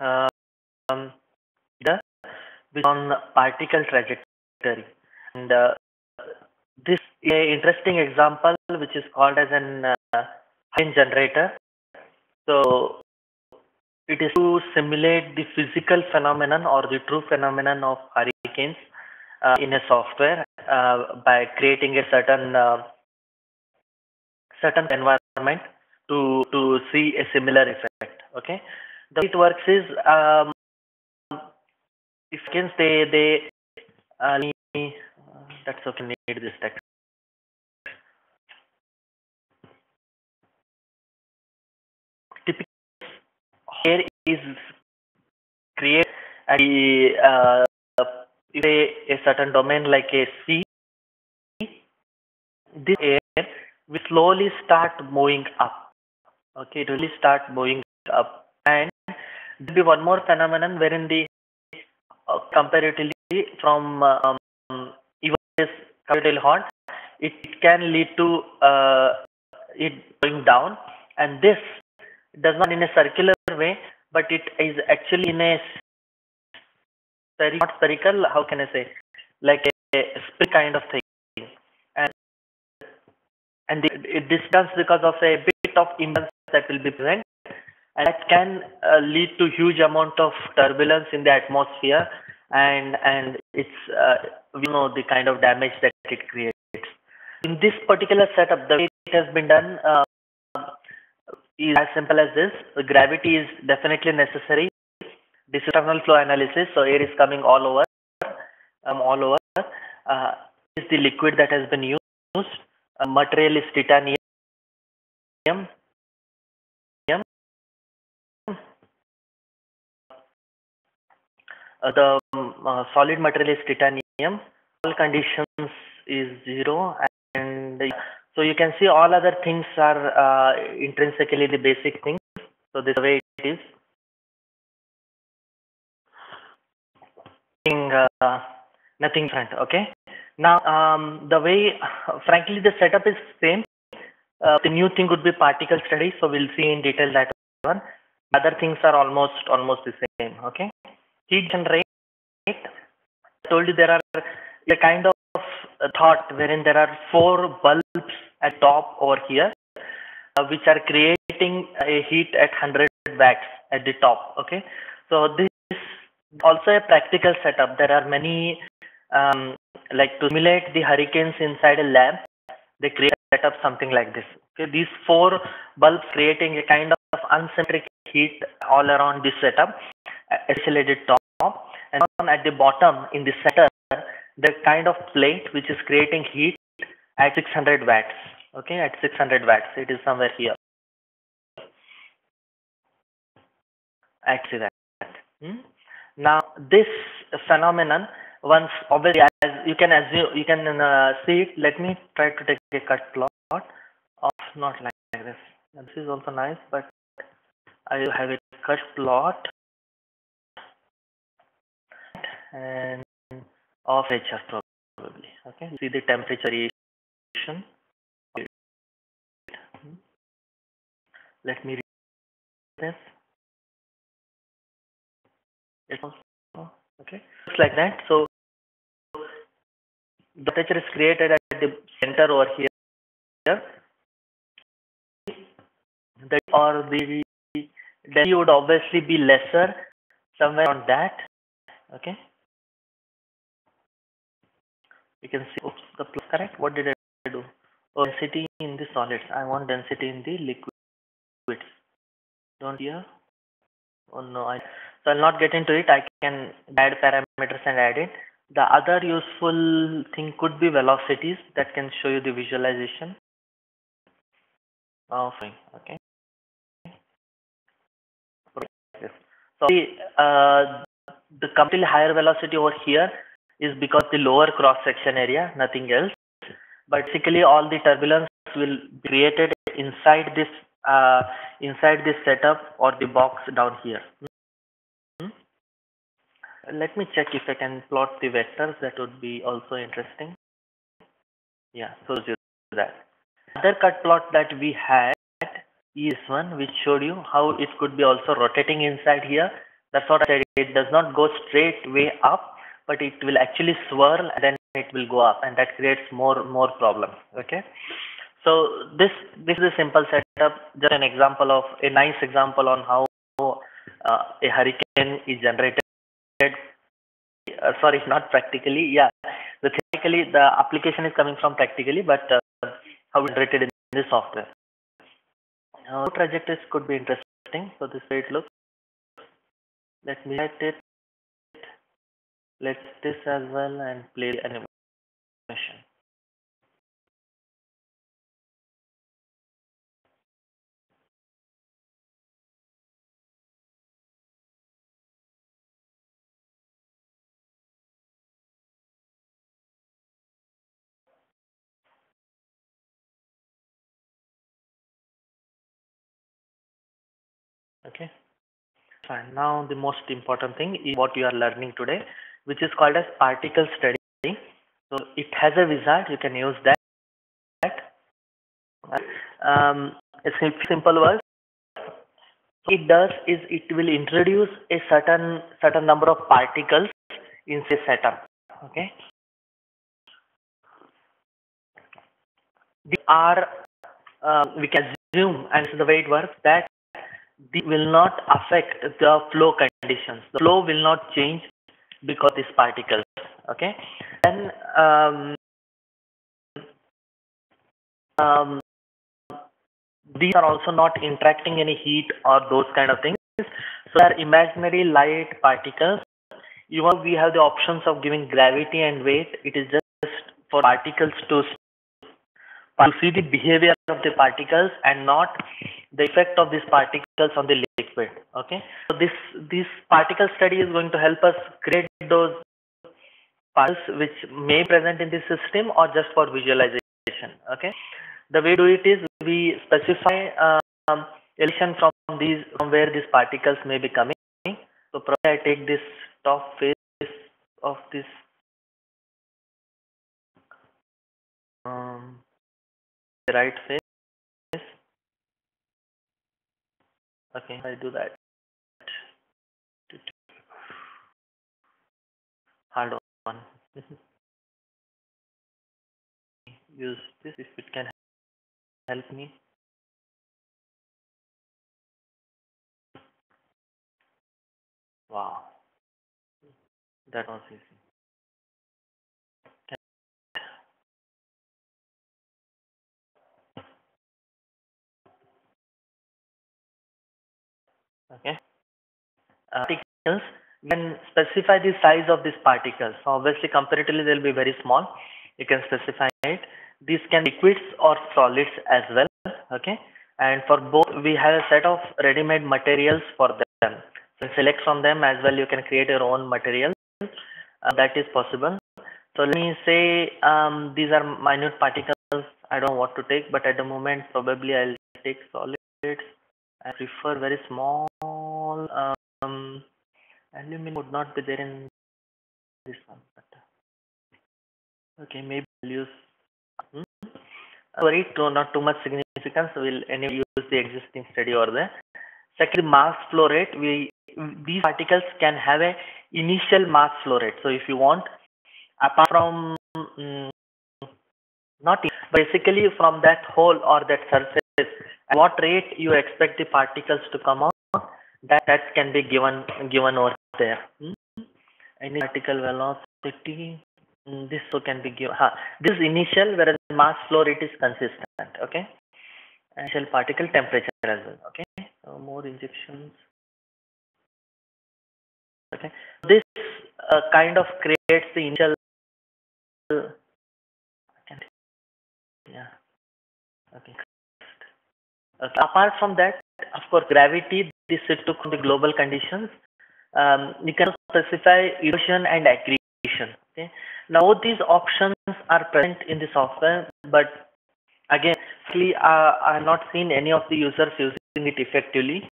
um, the which on particle trajectory, and this is a interesting example which is called as an hurricane generator. So it is to simulate the physical phenomenon or the true phenomenon of hurricanes in a software by creating a certain environment to see a similar effect. Okay, the way it works is if can say they that's okay. Need this text. Typically, here is create a certain domain like a C. This air will slowly start moving up. Okay, it will start moving up, and there will be one more phenomenon wherein the comparatively from even this comparatively hot, it can lead to it going down, and this does not in a circular way, but it is actually in a not spherical. How can I say, like a spin kind of thing, and this comes because of a bit of imbalance that will be present, and that can lead to huge amount of turbulence in the atmosphere, and it's we know the kind of damage that it creates. In this particular setup, the way it has been done is as simple as this. The gravity is definitely necessary. This is internal flow analysis, so air is coming all over. Is the liquid that has been used. Material is titanium. The solid material is titanium. All conditions is 0, and so you can see all other things are intrinsically the basic things. So this is the way it is. Nothing different. Okay. Now the way, frankly, the setup is same. The new thing would be particle study, so we'll see in detail that one. Other things are almost the same. Okay. Heat generate. I told you there are a kind of thought wherein there are 4 bulbs at top over here, which are creating a heat at 100 watts at the top. Okay. So this is also a practical setup. There are many like to simulate the hurricanes inside a lab. They create a setup something like this. Okay, these 4 bulbs creating a kind of unsymmetric heat all around this setup, especially at the top, and at the bottom in the center, the kind of plate which is creating heat at 600 watts. Okay, at 600 watts, it is somewhere here. I see that. Now this phenomenon, once obviously, as you can assume, you can see it. Let me try to take a cut plot of not like this. This is also nice, but I will have a cut plot and of HR probably. Okay, see the temperature variation. Let me read this. It's also okay, just like that. So the temperature is created at the center over here. That or the density would obviously be lesser somewhere on that. Okay, you can see. Oops, the plus correct. What did I do? Oh, density in the solids. I want density in the liquids. Don't here. Oh no, so I'll not get into it. I can add parameters and add it. The other useful thing could be velocities that can show you the visualization of okay. So the completely higher velocity over here is because the lower cross section area, nothing else. But basically all the turbulence will be created inside this setup or the box down here. Let me check if I can plot the vectors. That would be also interesting. Yeah, so that. Other cut plot that we had is one which showed you how it could be also rotating inside here. That's what I said. It does not go straight way up, but it will actually swirl and then it will go up, and that creates more problems. Okay. So this is a simple setup, just an example of a nice example on how a hurricane is generated. Sorry, not practically. Yeah, the theoretically the application is coming from practically, but how it's generated in the software. Trajectories could be interesting. So this way it looks. Let me write it. Let's this as well and play the animation. Okay. Fine. Now the most important thing is what you are learning today, which is called as particle study. So it has a wizard. You can use that. A simple word. It does is it will introduce a certain number of particles in say setup. Okay. They are we can assume, and this is the way it works, that they will not affect the flow conditions. The flow will not change because these particles. Okay. Then these are also not interacting any heat or those kind of things. So they are imaginary light particles. Even we have the options of giving gravity and weight. It is just for particles to see the behavior of the particles and not the effect of these particles on the liquid. Okay. So this particle study is going to help us create those particles which may present in the system or just for visualization. Okay. The way to do it is we specify elevation from where these particles may be coming. So probably I take this top face of this right face. Okay, I do that. Hard on. Use this if it can help me. Wow, that was easy. Okay. Particles, we can specify the size of these particles. So obviously, comparatively, they'll be very small. You can specify it. These can be liquids or solids as well. Okay. And for both, we have a set of ready-made materials for them. So select from them as well. You can create your own material. That is possible. So let me say these are minute particles. I don't know what to take, but at the moment, probably I'll take solids. I prefer very small. Aluminum would not be there in this one. But, okay, maybe I'll use. Sorry, not too much significance. We'll anyway use the existing study over there. Second, mass flow rate. These particles can have a initial mass flow rate. So if you want, apart from not basically from that hole or that surface, at what rate you expect the particles to come out, that can be given over there. Any particle velocity, this so can be given. This is initial, whereas mass flow rate is consistent. Okay. Initial particle temperature as well. Okay. So more injections. Okay. This kind of creates the initial. Yeah. Okay. Apart from that, of course, gravity. This it took from the global conditions. You can specify erosion and accretion. Okay. Now both these options are present in the software, but again, actually, I have not seen any of the users using it effectively.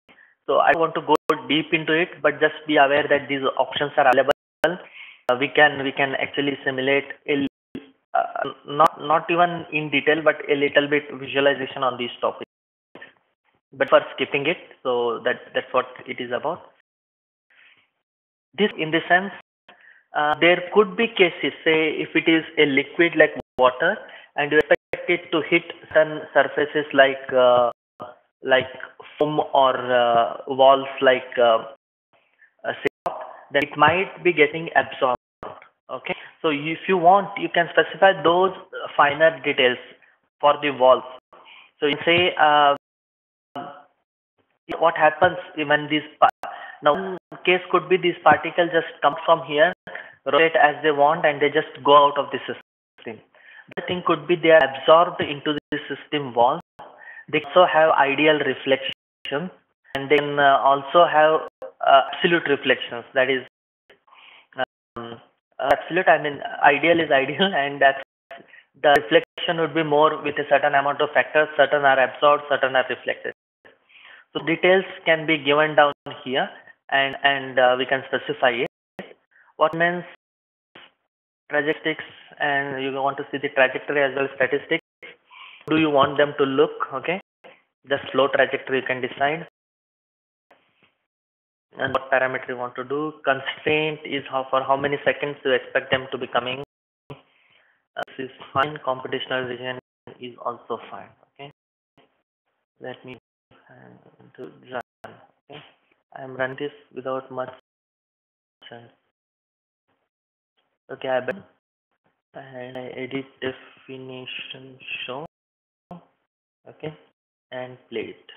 So I don't want to go deep into it, but just be aware that these options are available. We can actually simulate not even in detail, but a little bit visualization on these topics. But for skipping it, so that's what it is about. This in the sense, there could be cases, say if it is a liquid like water and you expect it to hit certain surfaces like foam or walls like say, then it might be getting absorbed. Okay, so if you want, you can specify those finer details for the walls. So you say what happens when these now one case could be these particles just come from here, rotate as they want, and they just go out of the system. The thing could be they are absorbed into the system wall. They also have ideal reflections, and then also have absolute reflections. That is absolute. I mean, ideal is ideal, and that the reflection would be more with a certain amount of factors. Certain are absorbed, certain are reflected. So details can be given down here, and we can specify it. What means trajectories, and you want to see the trajectory as well as statistics. Do you want them to look? Okay, the flow trajectory you can decide, and what parameter you want to do. Constraint is how for how many seconds you expect them to be coming. This is fine. Computational region is also fine. Okay, let me to run. Okay, I am run this without much sense. Okay, I bet and I edit definition show. Okay, and play it.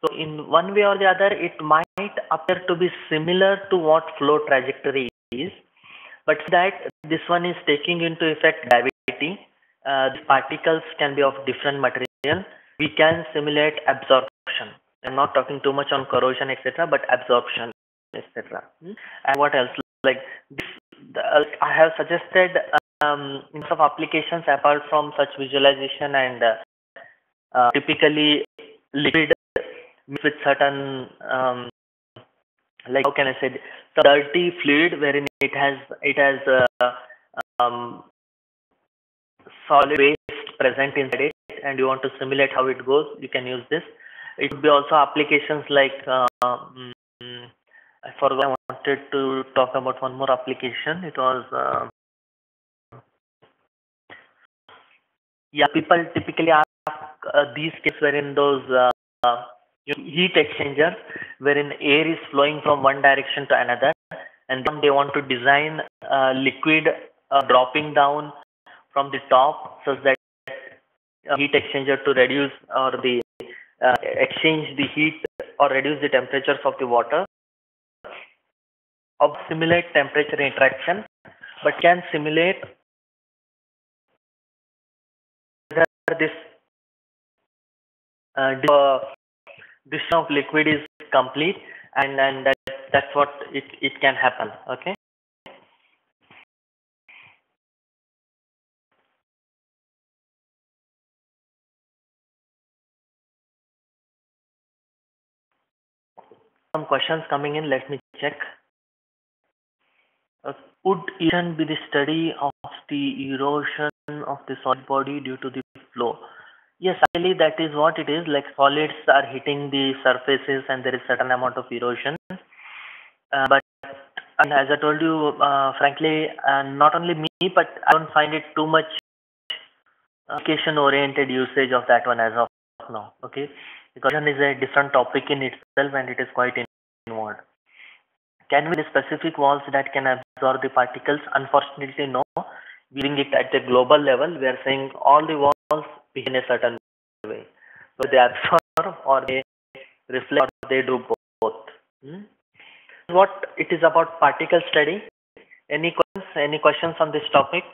So in one way or the other, it might appear to be similar to what flow trajectory is, but that this one is taking into effect gravity. These particles can be of different material. We can simulate absorption. I'm not talking too much on corrosion, etc., but absorption, etc. And what else? Like this, I have suggested in some applications apart from such visualization and typically liquid with certain like how can I say some dirty fluid wherein it has um, solid waste present inside it, and you want to simulate how it goes, you can use this. It could be also applications like I forgot, I wanted to talk about one more application. It was yeah, people typically ask these cases wherein those heat exchangers wherein air is flowing from one direction to another, and then they want to design liquid dropping down from the top so that heat exchanger to reduce or the exchange the heat or reduce the temperatures of the water of simulate temperature interaction, but can simulate whether this distribution of liquid is complete, and that's what it can happen. Okay, some questions coming in, let me check. Would erosion be the study of the erosion of the solid body due to the flow? Yes, actually that is what it is. Like solids are hitting the surfaces and there is certain amount of erosion. But and as I told you, frankly, not only me, but I don't find it too much application-oriented usage of that one as of now. Okay, because erosion is a different topic in itself and it is quite involved. Can we specific walls that can absorb the particles? Unfortunately, no. We doing it at a global level. We are saying all the walls behave in a certain way. So they absorb or they reflect or they do both. What it is about particle study. Any questions? Any questions on this topic?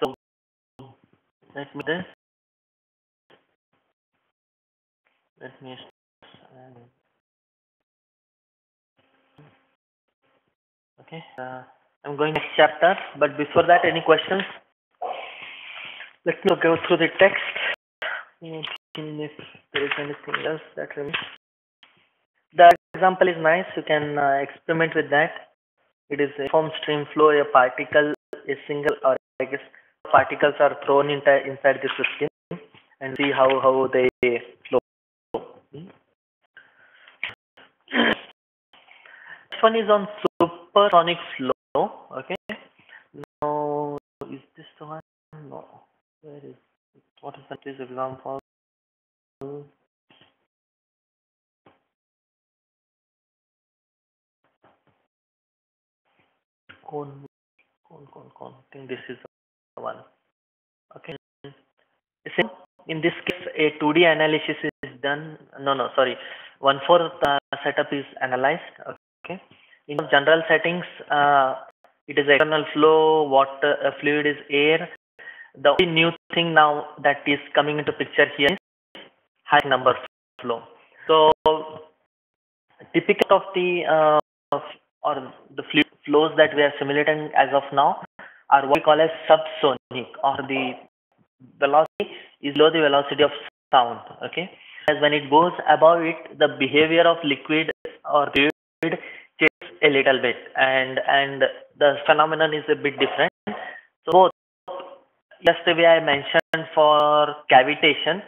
So let me this. Let me. Okay. I'm going next chapter, but before that, any questions? Let me go through the text. If there is anything else that remains. The example is nice. You can experiment with that. It is a uniform stream flow. A particle, a single, or I guess particles are thrown inside the system, and see how they flow. This one is on supersonic flow. Okay. Now, is this the one? No. Where is it? What is this example? Cone. I think this is the one. Okay. In this case, a 2D analysis is done. No, sorry. 1/4 setup is analyzed. Okay. In general settings, it is external flow, water, fluid is air. The only new thing now that is coming into picture here is high number flow. So, typical of the or the fluid flows that we are simulating as of now are what we call as subsonic, or the velocity is below the velocity of sound. Okay, as when it goes above it, the behavior of liquid or fluid changes a little bit, and the phenomenon is a bit different. So both, just the way I mentioned for cavitation,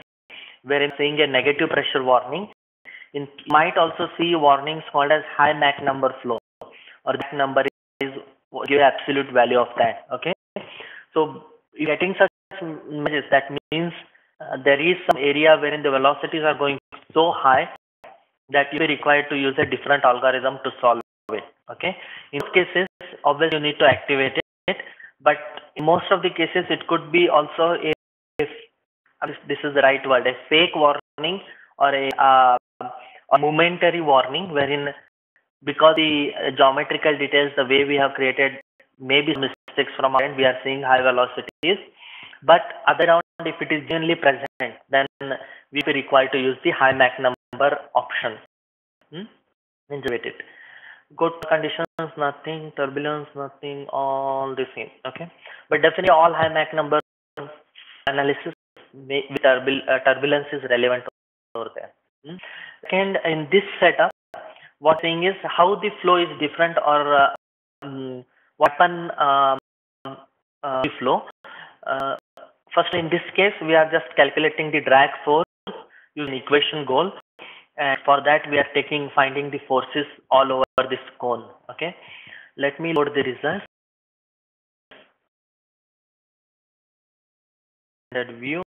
wherein seeing a negative pressure warning, you might also see warnings called as high Mach number flow, or that number is give absolute value of that. Okay, so getting such images, that means there is some area wherein the velocities are going so high that you are required to use a different algorithm to solve it. Okay, in most cases, obviously you need to activate it, but in most of the cases it could be also if this is the right word, a fake warning, or a momentary warning, wherein because the geometrical details, the way we have created, maybe mistakes from our end, we are seeing high velocities, but other round, if it is genuinely present, then we will be required to use the high Mach number option. Integrate it. Good conditions, nothing. Turbulence, nothing. All the same. Okay, but definitely all high Mach number analysis with turbulence is relevant over there. Second, in this setup, what thing is how the flow is different, or what happen the flow. First, in this case, we are just calculating the drag force using equation goal, and for that we are finding the forces all over this cone. Okay, let me load the results. That view.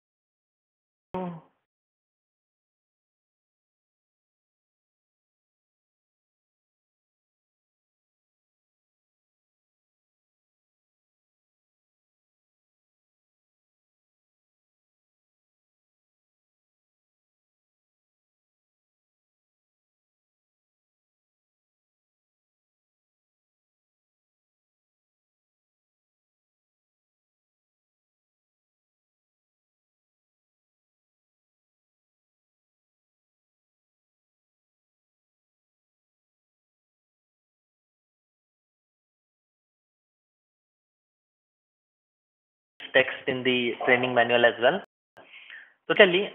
Text in the training manual as well. So totally,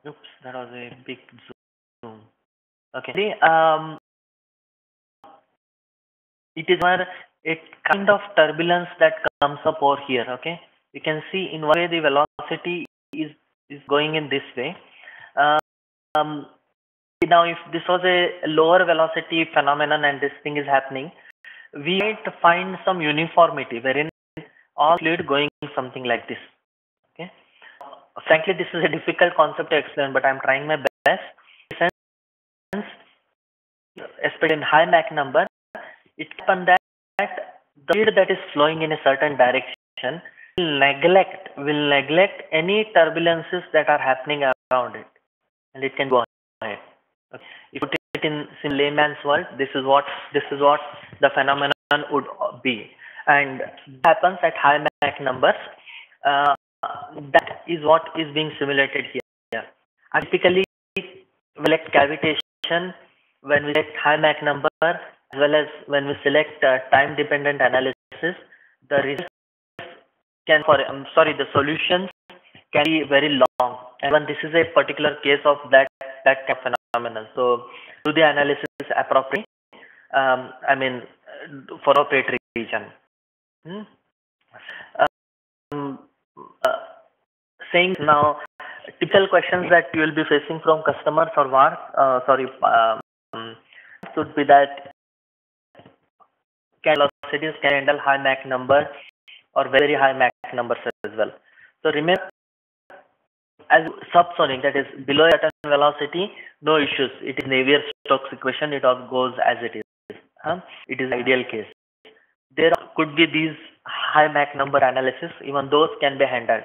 oops, that was a big zoom. Okay, it is where a kind of turbulence that comes up over here. Okay, you can see in one way the velocity is going in this way. Now, if this was a lower velocity phenomenon and this thing is happening, we might find some uniformity wherein all fluid going something like this. Okay, frankly, this is a difficult concept to explain, but I'm trying my best. Since, especially in high Mach number, it happens that the fluid that is flowing in a certain direction will neglect any turbulences that are happening around it, and it can go ahead. Okay. If you put it in some layman's word, this is what the phenomenon would be, and happens at high Mach numbers. That is what is being simulated here. And typically, select cavitation, when we select high Mach number, as well as when we select time dependent analysis, the results can, the solutions can be very long. And when this is a particular case of that kind of phenomenon, so do the analysis appropriately. I mean, for appropriate region. Hmm? Um, uh, Saying now, typical questions that you will be facing from customers or should be that can velocities can handle high Mach number or very high Mach numbers as well. So remember, as subsonic, that is below a certain velocity, no issues. It is Navier-Stokes equation. It all goes as it is. It is ideal case. There could be these high Mach number analysis. Even those can be handled.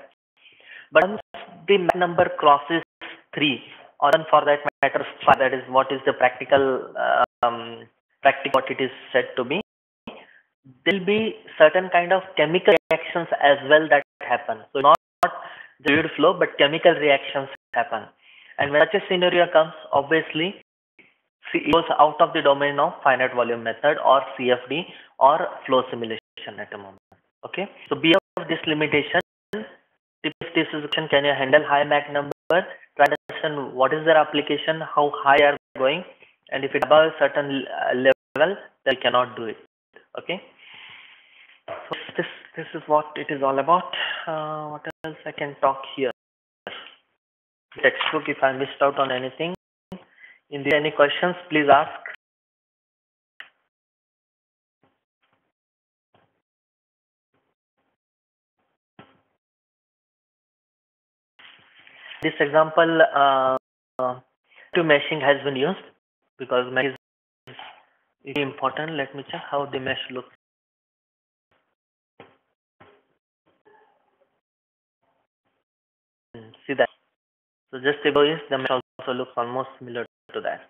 But once the Mach number crosses 3, or for that matter 5, that is what is the practical what it is said to be, there will be certain kind of chemical reactions as well that happen. So not the fluid flow, but chemical reactions happen. And when such a scenario comes, obviously it goes out of the domain of finite volume method or CFD or flow simulation at the moment. Okay, so be aware of this limitation. If this is can you handle high Mach number, try to understand what is their application, how high are going, and if it's above a certain level, then you cannot do it. Okay, so this is what it is all about. What else I can talk here? Textbook, if I missed out on anything. In there any questions, please ask. This example, to meshing has been used because mesh is very important. Let me check how the mesh looks. See that. So just below is the mesh also looks almost similar to that.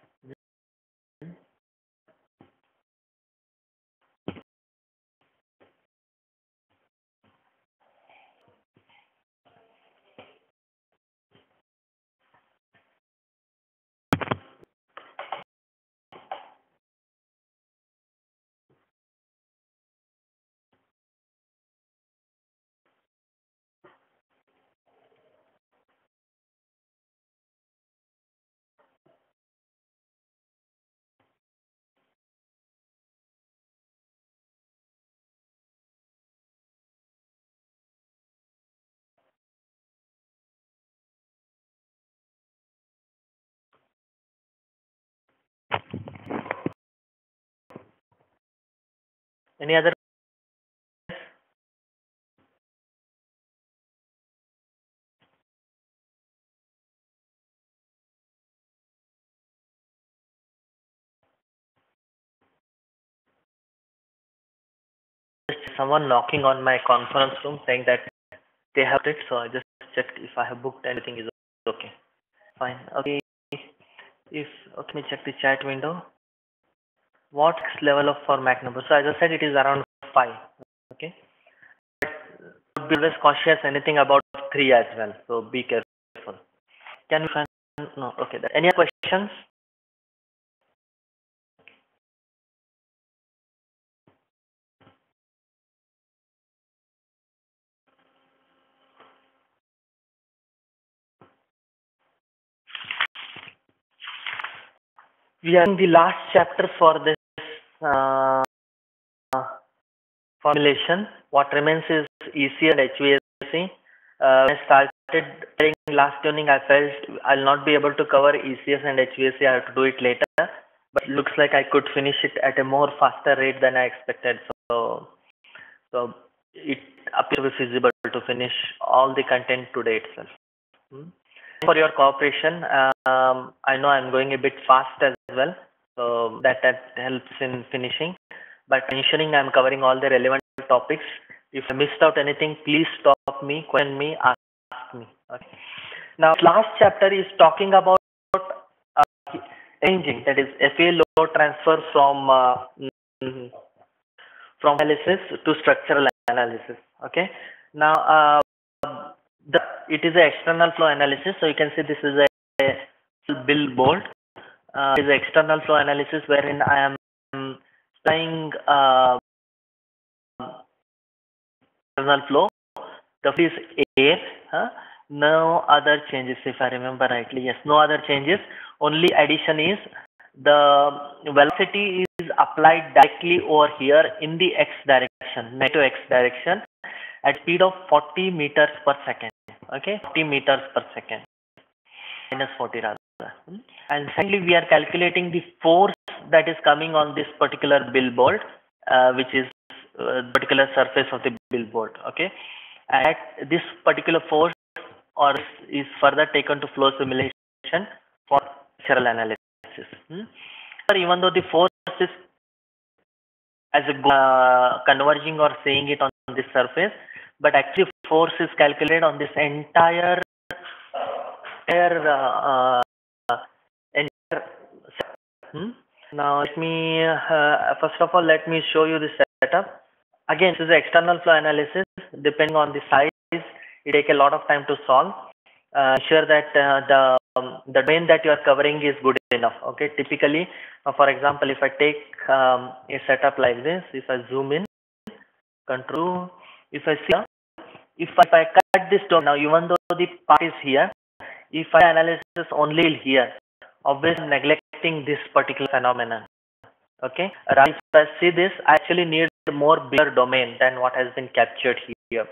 Any other? Someone knocking on my conference room saying that they have it, so I just checked if I have booked anything is okay. Fine. Okay. If let me check the chat window. What level of for Mach number? So as I said, it is around 5. Okay. But be always cautious anything about 3 as well. So be careful. Can we find? No. Okay. Any other questions? We are in the last chapter for this formulation. What remains is ECS and HVAC. When I started during last tuning, I felt I'll not be able to cover ECS and HVAC. I have to do it later, but looks like I could finish it at a more faster rate than I expected. So it appears to be feasible to finish all the content today itself. For your cooperation. I know I'm going a bit fast as well, so that helps in finishing. But ensuring I'm covering all the relevant topics. If I missed out anything, please stop me, question me, ask me. Okay. Now, last chapter is talking about changing, that is FA load transfer from analysis to structural analysis. Okay. Now, it is an external flow analysis, so you can see this is a billboard. is the external flow analysis, wherein I am applying external flow. The flow is air. No other changes, if I remember rightly. Yes, no other changes. Only addition is the velocity is applied directly over here in the x direction, negative x direction, at speed of 40 meters per second. Okay, 40 meters per second, minus 40 rather. And secondly, we are calculating the force that is coming on this particular billboard, which is the particular surface of the billboard. Okay, and this particular force or is further taken to flow simulation for structural analysis. Even though the force is as a converging or saying it on this surface, but actually force is calculated on this entire Now let me first of all let me show you the setup. Again, this is external flow analysis. Depending on the size, it takes a lot of time to solve. Ensure that the domain that you are covering is good enough. Okay, typically, for example, if I take a setup like this, if I zoom in, control, if I see, if I cut this down now, even though the part is here, if I analysis only here, obviously neglecting this particular phenomenon. Okay, if I see this, I actually need more bigger domain than what has been captured here.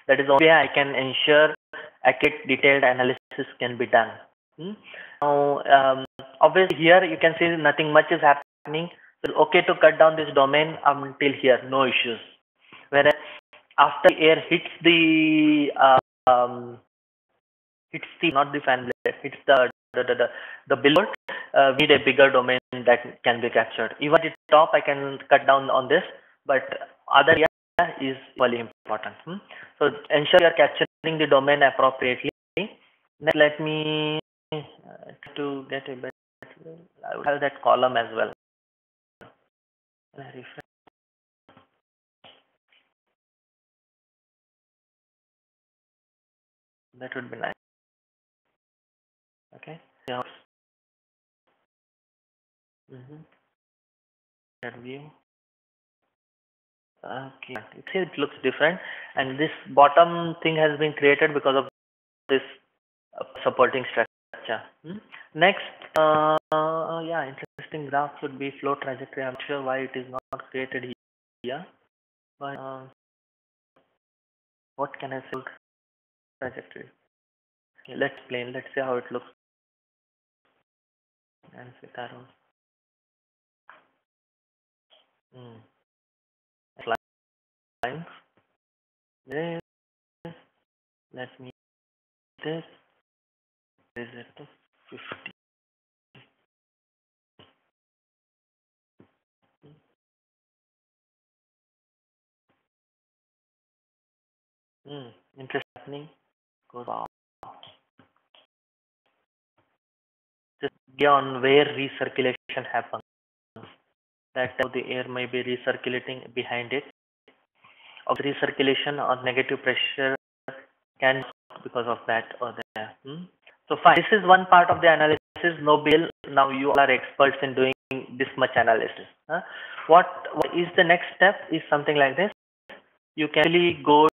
That is the only way I can ensure accurate detailed analysis can be done. Now, obviously here you can see nothing much is happening. So okay to cut down this domain until here, no issues. Whereas after air hits the not the fan blade, hits the billboard, we need a bigger domain that can be captured. Even at the top, I can cut down on this, but other area is equally important. So ensure you are capturing the domain appropriately. Next, let me to get a better. I will have that column as well. That would be nice. Okay. Yeah. That view. Okay. It looks different, and this bottom thing has been created because of this supporting structure. Next, yeah, interesting graph would be flow trajectory. I'm not sure why it is not created here, but what can I say? Trajectory. Okay, let's plane. Let's see how it looks. And with arrows. Lines. This. Let me this. Is it to 50? Interesting. Goes off. Just beyond where recirculation happens. That the air may be recirculating behind it. Of recirculation or negative pressure can because of that or there. So fine. This is one part of the analysis. No bill. Now you are experts in doing this much analysis. What is the next step? Is something like this. You can really go.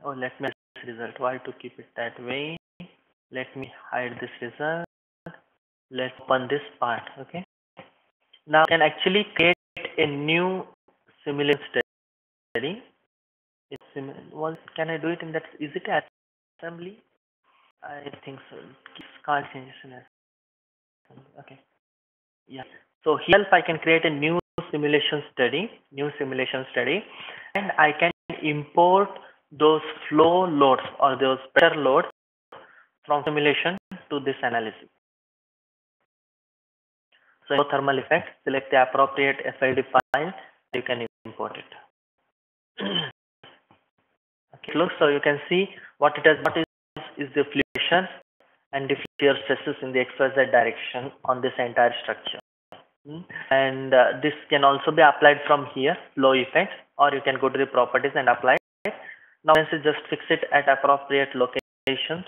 Let me this result. Why to keep it that way? Let me hide this result. Let's open this part. Okay. Now I can actually create a new simulation study. Can I do it in that? Is it assembly? I think so. Can't change it. Okay. Yeah. So here I can create a new simulation study, and I can import those flow loads or those pressure loads from simulation to this analysis. So thermal effect, select the appropriate FID file, you can import it. Okay, look, so you can see what it has got is the fluctuations and the shear stresses in the XYZ direction on this entire structure. And this can also be applied from here, flow effects, or you can go to the properties and apply it. Now just fix it at appropriate locations,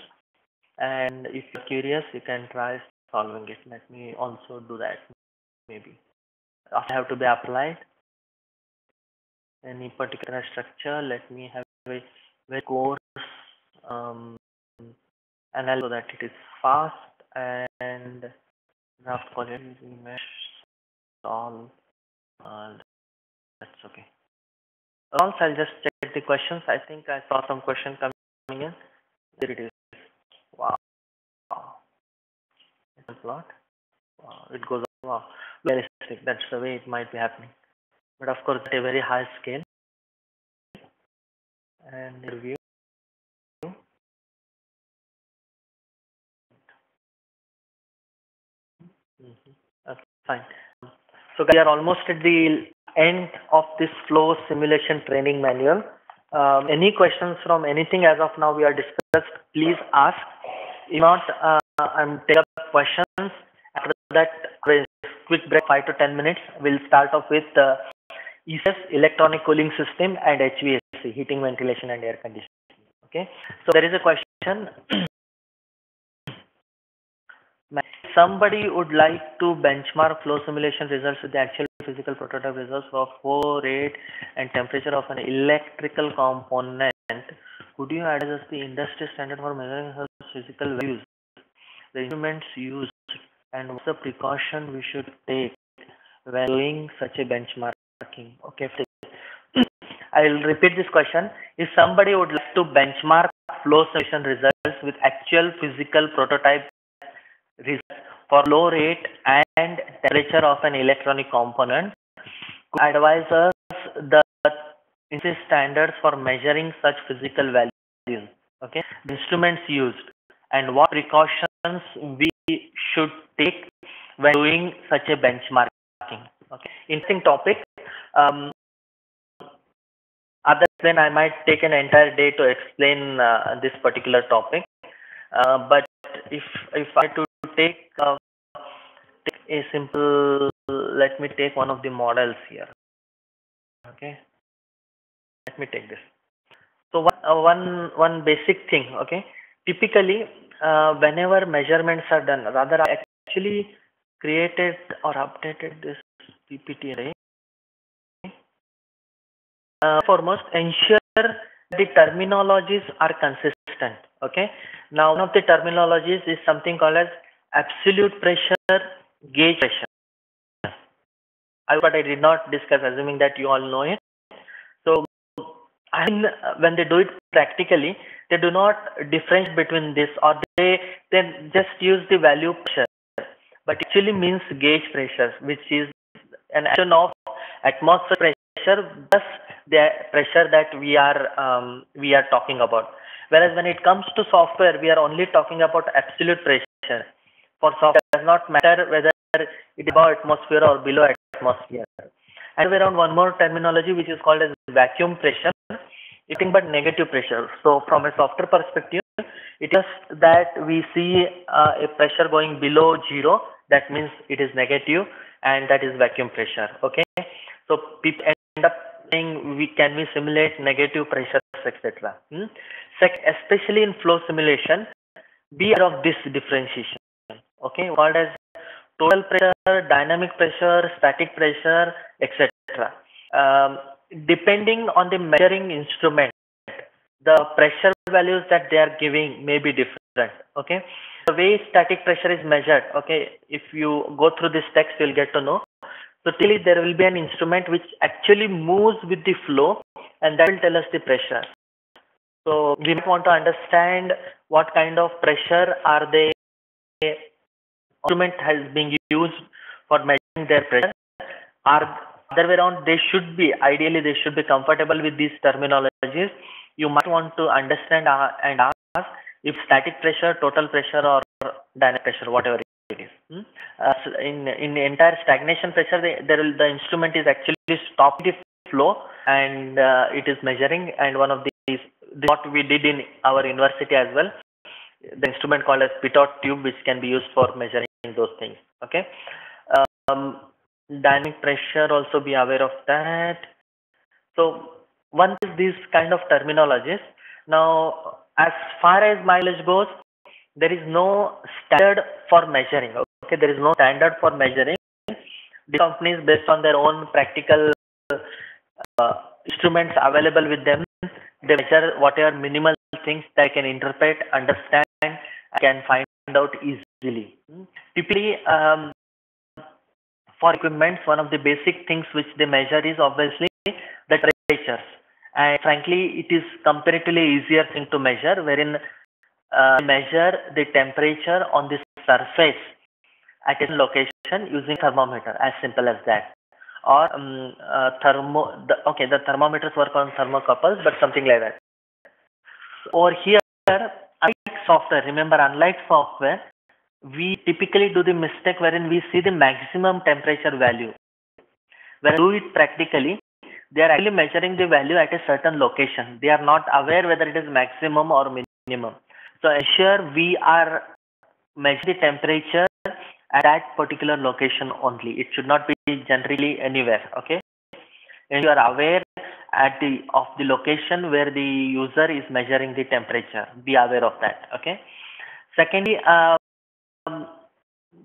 and if you're curious, you can try solving it. Let me also do that maybe. After have to be applied any particular structure. Let me have a very course um, analysis so that it is fast and draft quality mesh solve. That's okay. Also, I'll just check the questions. I think I saw some question coming in. There it is. Wow. It's a plot. Wow. It goes on. Wow. Realistic. That's the way it might be happening. But of course, at a very high scale. And review. Okay, fine. So we are almost at the end of this flow simulation training manual. Any questions from anything as of now we are discussed, please ask. If not, I'm taking up questions. After that, a quick break, 5 to 10 minutes. We'll start off with ECS, electronic cooling system, and HVAC, heating, ventilation, and air conditioning. Okay. So there is a question. Somebody would like to benchmark flow simulation results with the actual physical prototype results for flow rate and temperature of an electrical component. Could you adjust the industry standard for measuring such physical values, the instruments used, and what's the precaution we should take when doing such a benchmarking? Okay, I will repeat this question. If somebody would like to benchmark flow simulation results with actual physical prototype results for flow rate and temperature of an electronic component, could advise us the industry standards for measuring such physical values, okay, the instruments used, and what precautions we should take when doing such a benchmarking. Okay, interesting topic. Other than I might take an entire day to explain this particular topic, but if I to take a simple, let me take one of the models here. Okay, let me take this. So one basic thing. Okay, typically whenever measurements are done, rather I actually created or updated this PPT array. Foremost, ensure the terminologies are consistent. Okay, now one of the terminologies is something called as absolute pressure, gauge pressure. But I did not discuss, assuming that you all know it. So when they do it practically, they do not differentiate between this, or they just use the value pressure, but actually means gauge pressure, which is an action of atmospheric pressure, thus the pressure that we are talking about. Whereas when it comes to software, we are only talking about absolute pressure. For software, it does not matter whether it is above atmosphere or below atmosphere. And around one more terminology which is called as vacuum pressure, nothing but negative pressure. So from a software perspective, it is that we see a pressure going below zero, that means it is negative, and that is vacuum pressure. Okay, so people end up saying can we simulate negative pressures, etc. Especially in flow simulation, be aware of this differentiation. Okay, called as total pressure, dynamic pressure, static pressure, etc. Depending on the measuring instrument, the pressure values that they are giving may be different. Okay, the way static pressure is measured, okay, if you go through this text, you'll get to know. So typically there will be an instrument which actually moves with the flow, and that will tell us the pressure. So we might want to understand what kind of pressure are they instrument has been used for measuring their pressure. Are other way around, ideally they should be comfortable with these terminologies. You might want to understand and ask if static pressure, total pressure, or dynamic pressure, whatever it is. So in entire stagnation pressure, the instrument is actually stopping the flow, and it is measuring. And one of these, what we did in our university as well, the instrument called as pitot tube, which can be used for measuring those things. Okay. Dynamic pressure, also be aware of that. So one is these kind of terminologies. Now, as far as mileage goes, there is no standard for measuring. Okay, there is no standard for measuring. The companies, based on their own practical uh, instruments available with them, they measure whatever minimal things they can interpret, understand, and can find out easily. Typically, for equipments, one of the basic things which they measure is obviously the temperatures. And frankly, it is comparatively easier thing to measure, wherein measure the temperature on the surface at a location using thermometer, as simple as that. Or the thermometers work on thermocouples, but something like that. Over here, unlike software, remember, unlike software, we typically do the mistake wherein we see the maximum temperature value. When we do it practically, they are actually measuring the value at a certain location. They are not aware whether it is maximum or minimum. So ensure we are measuring the temperature at that particular location only. It should not be generally anywhere. Okay, and you are aware of the location where the user is measuring the temperature. Be aware of that. Okay. Secondly, I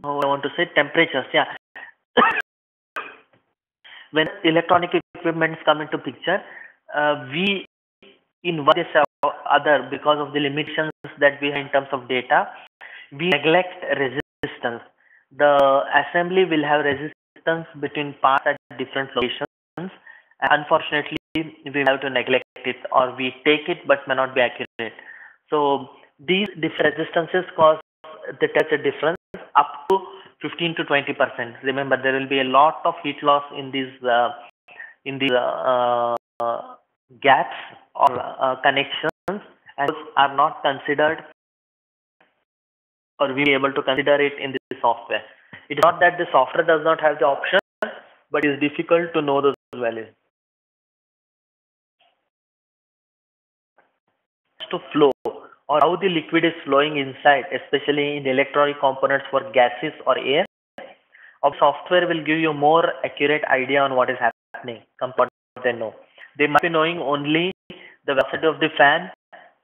want to say temperatures. Yeah. When electronic equipments come into picture, we in one case or other, because of the limitations that we have in terms of data, we neglect resistance. The assembly will have resistance between parts at different locations. And unfortunately, we have to neglect it, or we take it but may not be accurate. So these different resistances cause the temperature difference up to 15 to 20%. Remember, there will be a lot of heat loss in these gaps or connections, and those are not considered, or we will be able to consider it in the software. It is not that the software does not have the option, but it is difficult to know those values. To flow, or how the liquid is flowing inside, especially in electronic components for gases or air, our software will give you more accurate idea on what is happening compared to what they know. They might be knowing only the velocity of the fan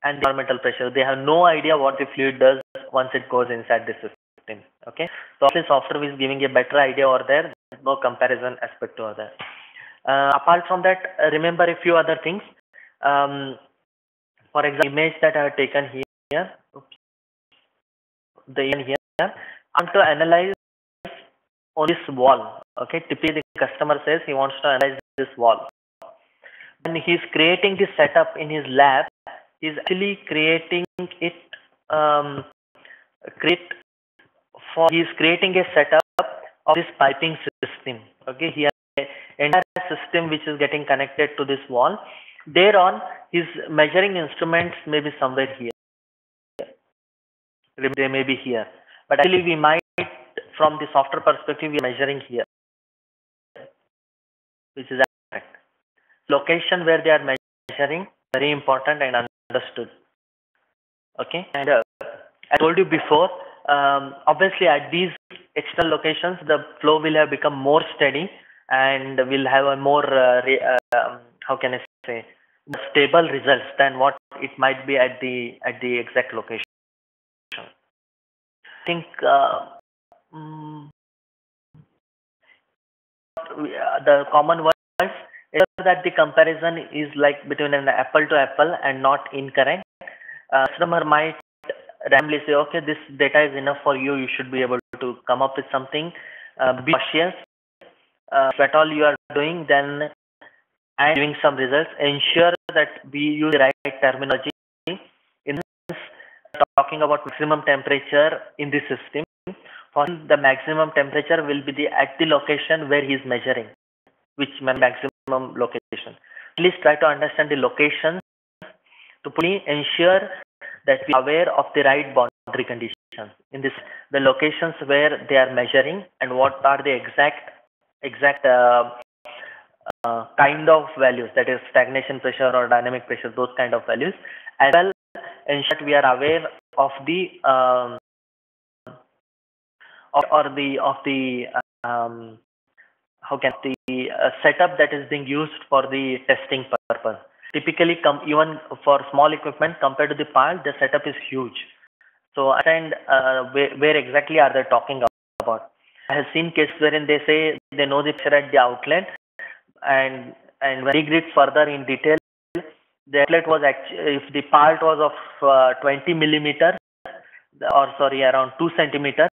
and the environmental pressure. They have no idea what the fluid does once it goes inside the system. Okay, so the software is giving a better idea over there. There's no comparison aspect over there. Apart from that, remember a few other things. For example, image that I have taken here, the image here, I want to analyze on this wall. Okay, typically the customer says he wants to analyze this wall. When he's creating this setup in his lab, he's actually creating it. He's creating a setup of this piping system. Okay, he has an entire system which is getting connected to this wall. Thereon, his measuring instruments may be somewhere here. They may be here, but actually we might, from the software perspective, we are measuring here, which is correct. Location where they are measuring, very important and understood. Okay, and I told you before, obviously at these external locations, the flow will have become more steady and will have a more how can I say, stable results than what it might be at the exact location. I think the common words is that the comparison is like between an apple to apple and not incorrect. Customer might randomly say, okay, this data is enough for you. You should be able to come up with something. Be cautious. If at all you are doing, then and giving some results, ensure that we use the right terminology. In this, talking about maximum temperature in the system, for the maximum temperature will be at the location where he is measuring, which maximum location. Please try to understand the locations to ensure that we are aware of the right boundary conditions. In this, the locations where they are measuring and what are the exact kind of values, that is stagnation pressure or dynamic pressure, those kind of values, as well ensure we are aware of the setup that is being used for the testing purpose. Typically, even for small equipment compared to the part, the setup is huge. So understand where exactly are they talking about. I have seen cases wherein they say they know the pressure at the outlet, and when we read further in detail, the outlet was actually, if the part was of 20 millimeters, or sorry, around 2 centimeters,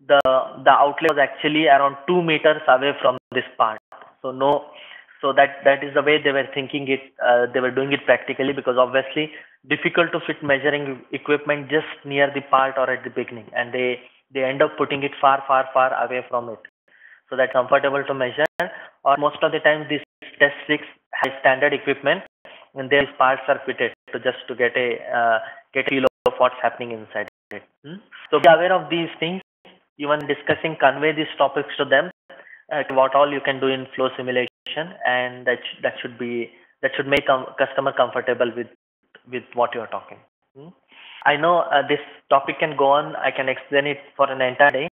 the outlet was actually around 2 meters away from this part. So no, so that is the way they were thinking it. They were doing it practically, because obviously difficult to fit measuring equipment just near the part or at the beginning, and they end up putting it far away from it, so that's comfortable to measure. Or most of the time these test rigs have standard equipment, and these parts are fitted to just to get a feel of what's happening inside it. So be aware of these things. Even discussing, convey these topics to them, what all you can do in flow simulation, and that should make customer comfortable with what you are talking. I know this topic can go on. I can explain it for an entire day.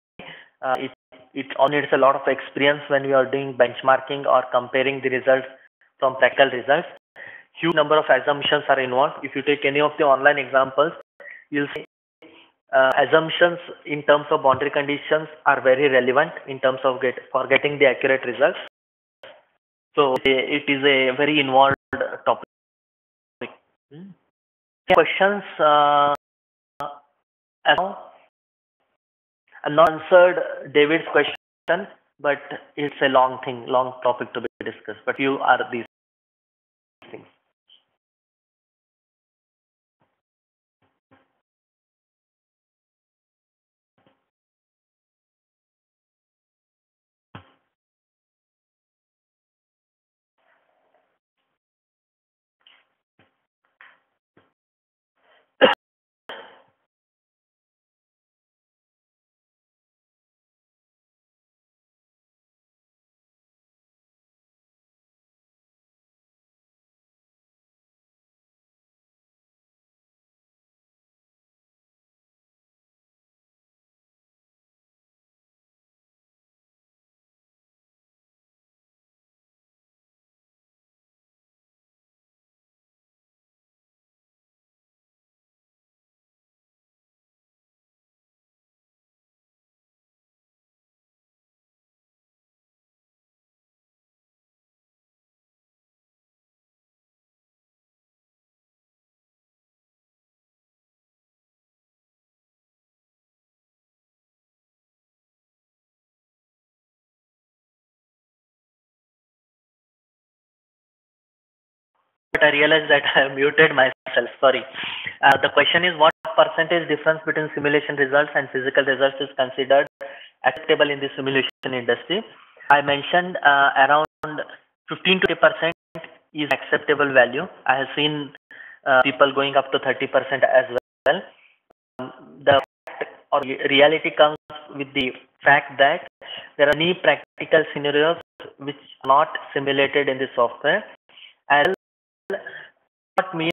It all needs a lot of experience when we are doing benchmarking or comparing the results from practical results. Huge number of assumptions are involved. If you take any of the online examples, you'll see assumptions in terms of boundary conditions are very relevant in terms of getting the accurate results. So it is a very involved topic. Questions? As now, I've not answered David's question, but it's a long topic to be discussed. But you are these things. But I realized that I muted myself. Sorry. The question is, what percentage difference between simulation results and physical results is considered acceptable in the simulation industry? I mentioned around 15 to 20% is acceptable value. I have seen people going up to 30% as well. The or reality comes with the fact that there are many practical scenarios which are not simulated in the software, and not mean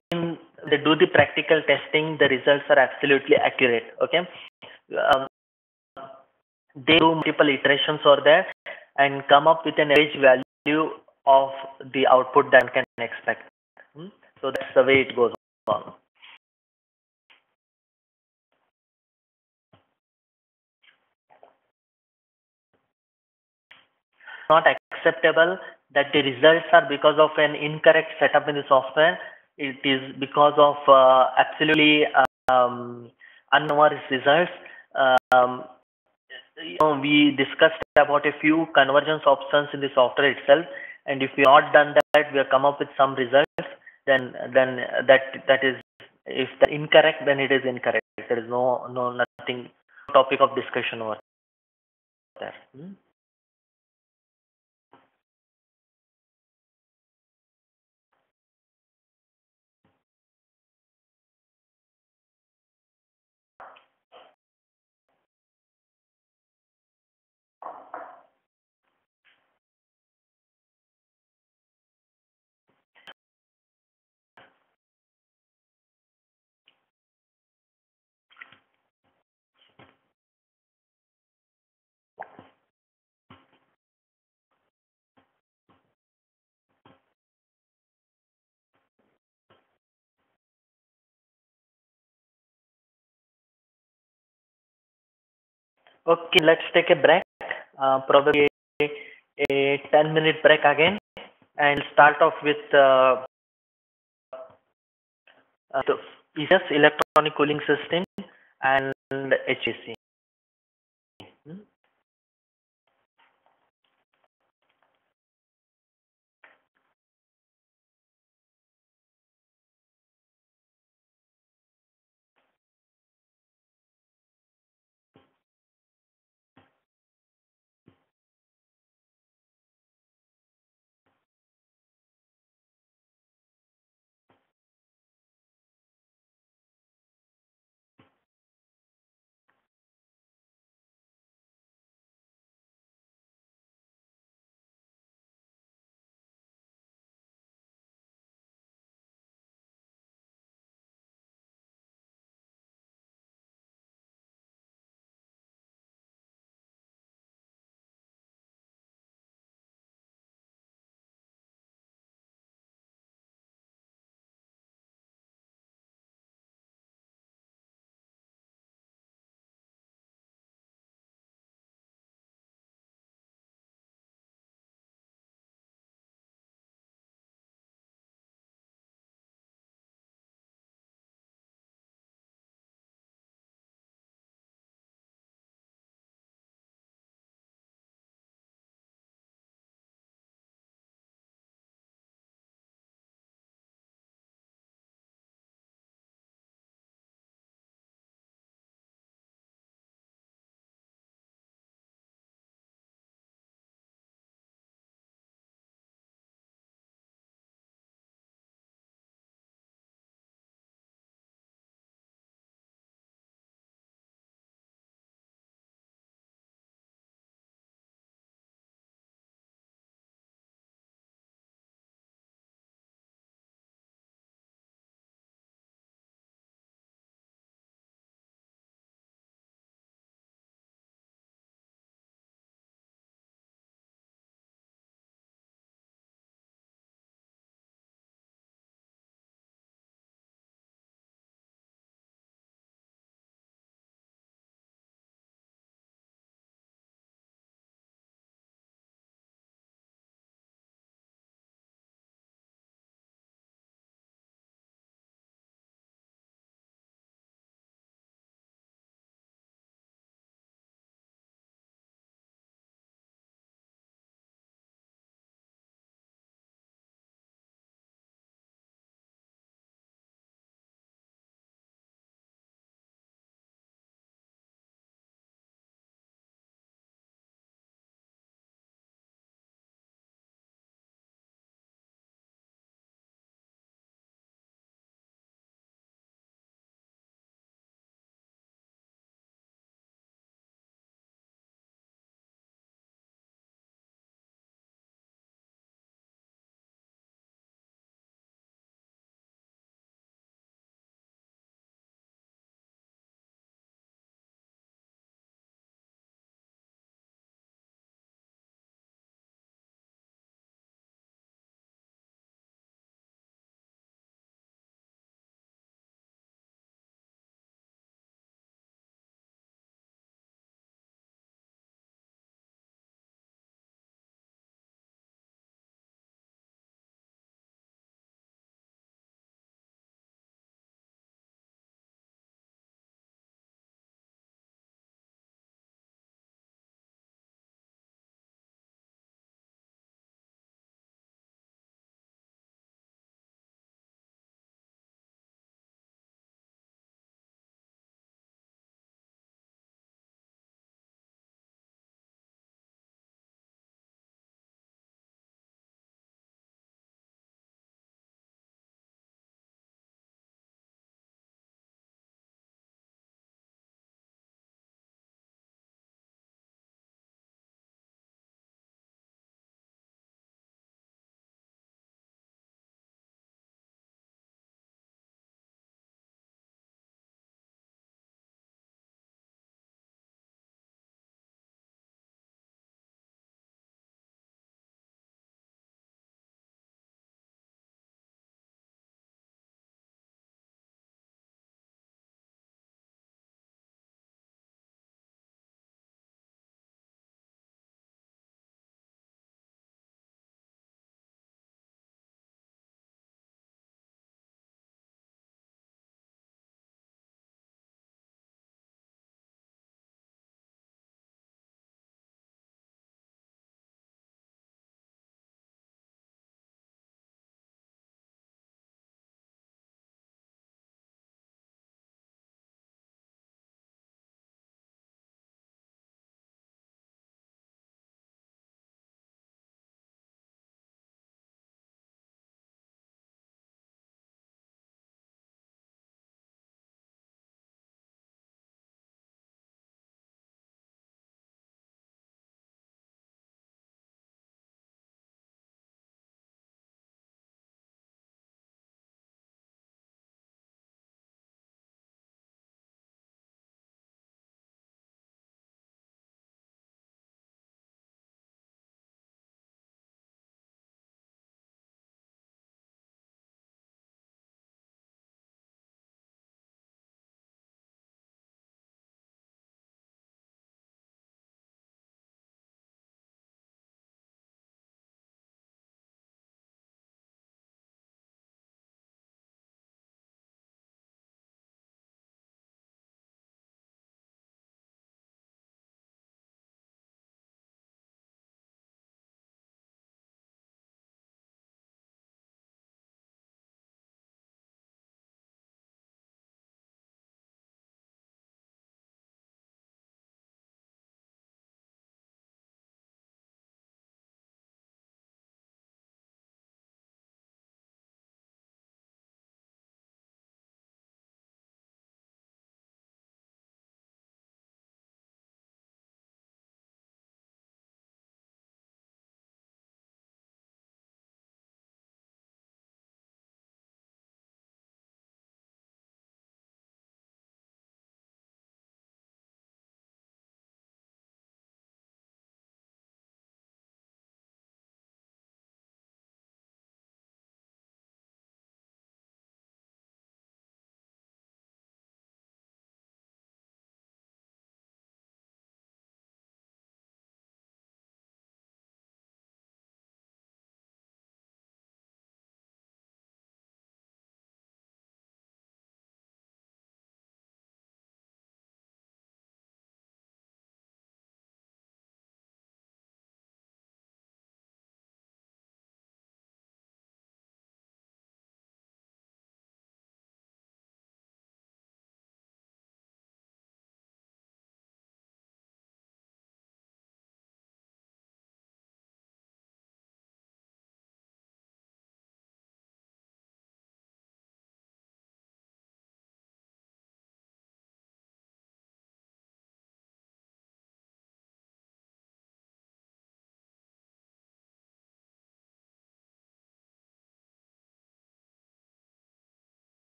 they do the practical testing, the results are absolutely accurate. Okay, um, they do multiple iterations over there and come up with an average value of the output that one can expect. So that's the way it goes on. Not acceptable that the results are because of an incorrect setup in the software. It is because of absolutely unknown results. Um, we discussed about a few convergence options in the software itself, and if we not done that, we have come up with some results. Then that is, if they're incorrect, then it is incorrect. There is nothing topic of discussion over there. Okay, let's take a break. Probably a 10-minute break again, and start off with the ECS, electronic cooling system, and HVAC.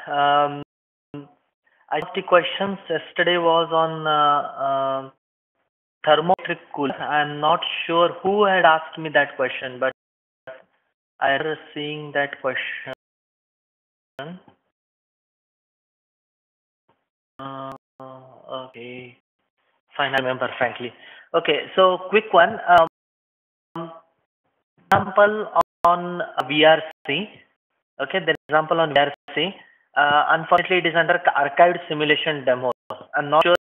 I asked the questions yesterday was on thermoelectric cooler. I'm not sure who had asked me that question, but I remember seeing that question. Okay, fine, I remember, frankly. Okay, so quick one. Example on VRC. Okay, the example on VRC. Unfortunately, it is under archived simulation demo. I'm not sure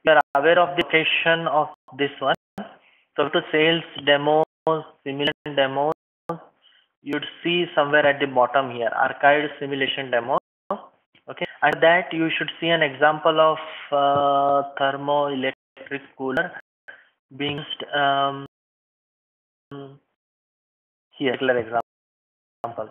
you are aware of the location of this one. So to sales demos, simulation demos, you'd see somewhere at the bottom here, archived simulation demo. Okay, and that you should see an example of thermoelectric cooler being used here, particular example.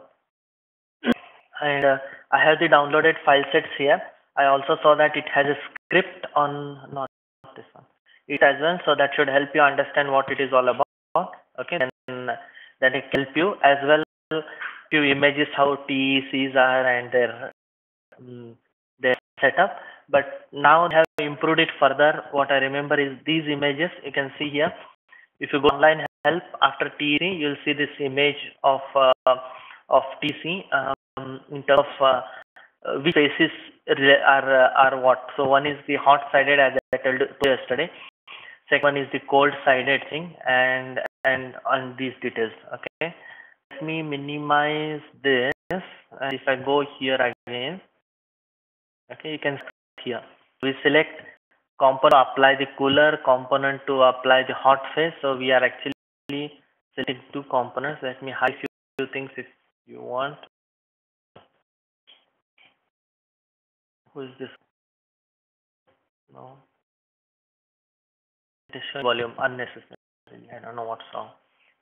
And I have the downloaded file sets here. I also saw that it has a script on, not this one, it as well, so that should help you understand what it is all about. Okay, then that it help you as well. Few images how TECs are and their setup, but now they have improved it further. What I remember is these images you can see here. If you go online help after TEC, you'll see this image of TC in terms of which phases are what. So one is the hot sided, as I told you yesterday. Second one is the cold sided thing, and on these details. Okay, let me minimize this. And if I go here again, okay, you can see here we select component to apply the cooler, component to apply the hot phase. So we are actually selecting two components. Let me hide few things if you want. Who is this? No, it is showing volume unnecessary. I don't know what's wrong.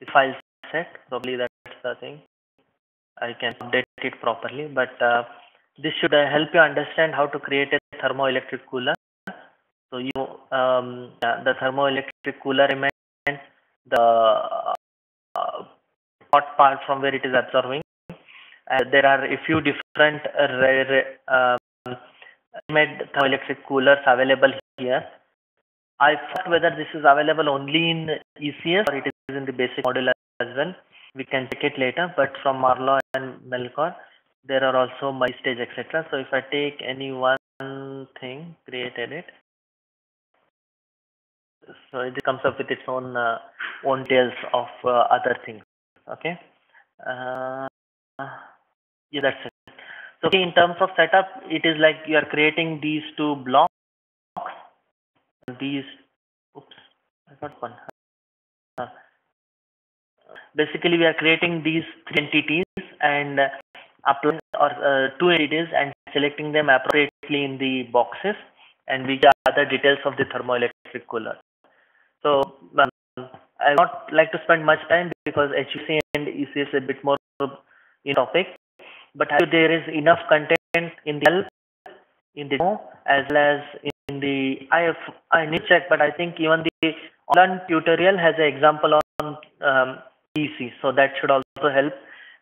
The file set, probably that's the thing. I can update it properly, but this should help you understand how to create a thermoelectric cooler. So you the thermoelectric cooler element, the hot part from where it is absorbing. There are a few different made thermoelectric coolers available here. I thought whether this is available only in ECS or it is in the basic model as well. We can check it later, but from Marlow and Melcor, there are also multi-stage, etc. So if I take any one thing, create edit, so it comes up with its own details of other things. Okay, yeah, that's it. So in terms of setup, it is like you are creating these two blocks. These, oops, I got one. Basically, we are creating these three entities and applying or two entities and selecting them appropriately in the boxes, and we get other details of the thermoelectric cooler. So I would not like to spend much time because HVAC and ECS is a bit more in topic, but there is enough content in the help, in the demo, as well as in the I need to check, but I think even the online tutorial has an example on EC, so that should also help.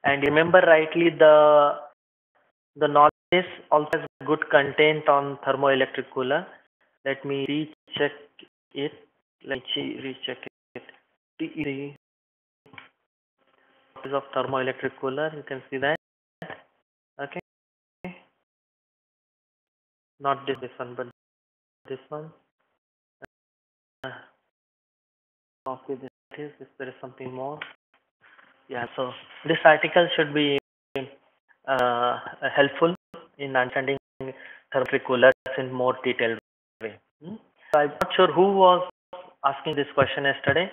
And remember rightly, the knowledge also has good content on thermoelectric cooler. Let me recheck it. Let me recheck it. The of thermoelectric cooler, you can see that. Okay, not this one, but this one. Copy this. If there is something more, yeah. So this article should be helpful in understanding thermoelectric coolers in more detailed way. So I'm not sure who was asking this question yesterday,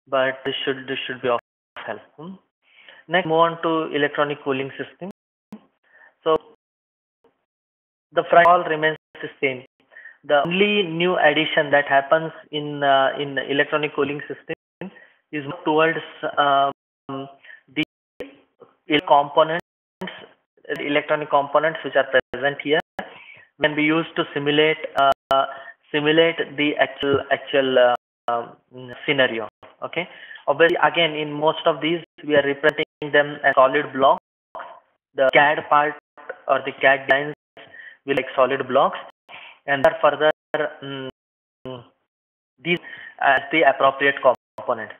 but this should be of help. Next, move on to electronic cooling system. So the front all remains the same. The only new addition that happens in electronic cooling system is more towards the components, electronic components which are present here, can be used to simulate the actual scenario. Okay. Obviously, again, in most of these, we are representing them as solid blocks. The CAD part or the CAD lines we like solid blocks, and there further these as the appropriate component.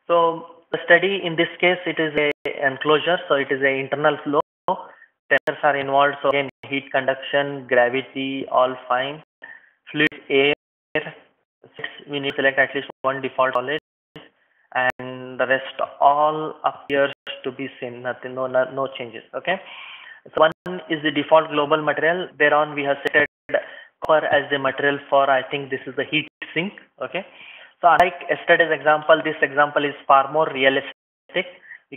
So the study in this case, it is a enclosure, so it is a internal flow. Tensors are involved, so again heat conduction, gravity, all fine. Fluid, air, we need to select at least one default solid, and the rest all appears to be same. Nothing, no changes. Okay. So one is the default global material. Thereon we have selected copper as the material for, I think this is the heat sink. Okay. So unlike yesterday's example, this example is far more realistic.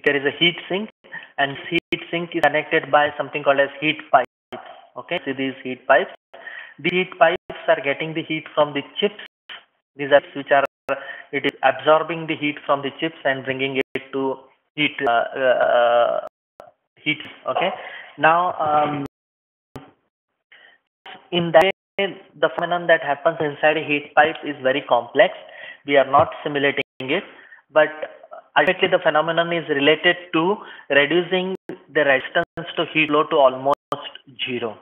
There is a heat sink, and this heat sink is connected by something called as heat pipes. Okay. See these heat pipes. The heat pipes are getting the heat from the chips. These are which are, it is absorbing the heat from the chips and bringing it to heat. Heat. Okay. Now, in that way, the phenomenon that happens inside a heat pipe is very complex. We are not simulating it, but ultimately the phenomenon is related to reducing the resistance to heat flow to almost zero.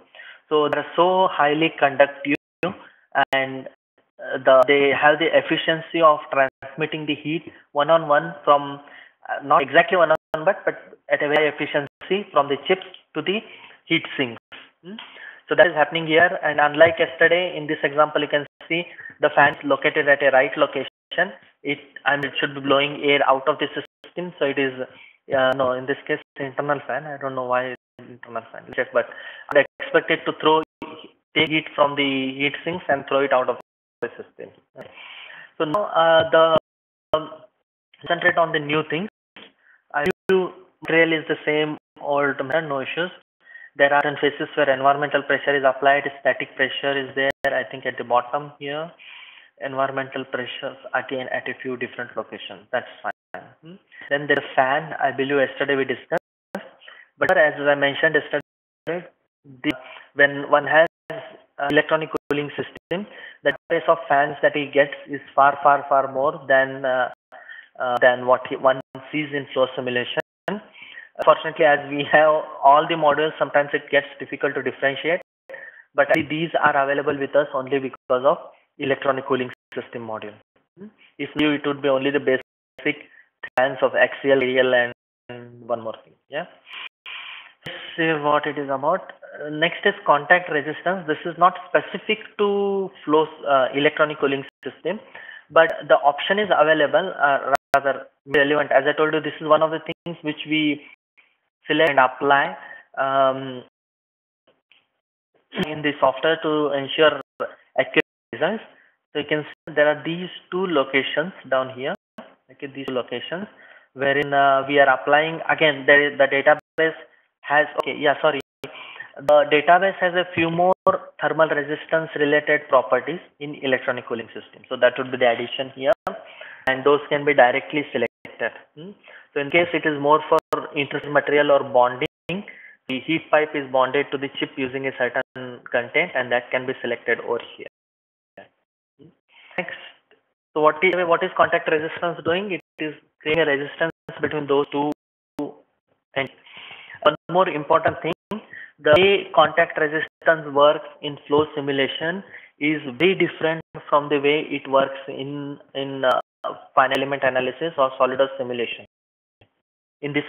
So they are so highly conductive, and they have the efficiency of transmitting the heat one-on-one from not exactly one-on-one, but at a very efficiency from the chips to the heat sinks. So that is happening here, and unlike yesterday, in this example, you can see the fan is located at a right location. It should be blowing air out of the system. So it is no, in this case, internal fan. I don't know why it's internal fan. Check, but I expect it to take heat from the heat sinks and throw it out of the system. So now concentrate on the new things. New material is the same old method, no issues. There are certain phases where environmental pressure is applied, static pressure is there, I think at the bottom here. Environmental pressures at a few different locations. That's fine. Then there's a fan, I believe yesterday we discussed. But as I mentioned yesterday, when one has electronic cooling system, the price of fans that he gets is far more than what one sees in flow simulation. Fortunately, as we have all the modules, sometimes it gets difficult to differentiate, but these are available with us only because of electronic cooling system module. If new, it would be only the basic fans of axial, radial, and one more thing. Yeah. Let's see what it is about. Next is contact resistance. This is not specific to flow electronic cooling system, but the option is available, rather relevant. As I told you, this is one of the things which we select and apply in the software to ensure accurate results. So you can see there are these two locations down here. Okay, these two locations wherein we are applying. Again, the database has, the database has a few more thermal resistance related properties in electronic cooling system. So that would be the addition here, and those can be directly selected. So in case it is more for interest material or bonding, the heat pipe is bonded to the chip using a certain content, and that can be selected over here. Next, so what is contact resistance doing? It is creating a resistance between those two. And one more important thing, the way contact resistance works in flow simulation is very different from the way it works in finite element analysis or solid simulation. In this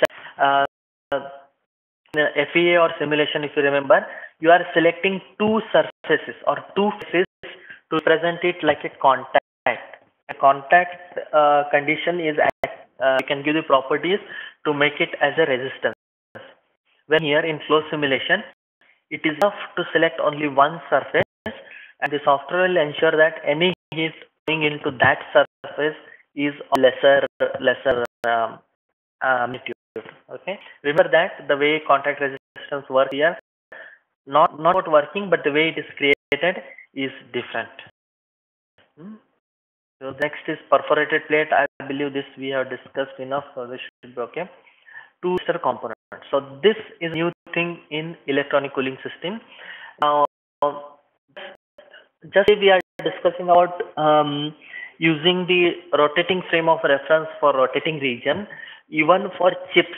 FEA or simulation, if you remember, you are selecting two surfaces or two faces to present it like a contact. A contact condition is you can give the properties to make it as a resistance. When here in flow simulation, it is enough to select only one surface, and the software will ensure that any heat going into that surface is lesser magnitude. Okay, remember that the way contact resistance works here, not working, but the way it is created is different. So next is perforated plate. I believe this we have discussed enough, so this should be okay. Two components. So this is a new thing in electronic cooling system. Now, just we are discussing about using the rotating frame of reference for rotating region. Even for chips,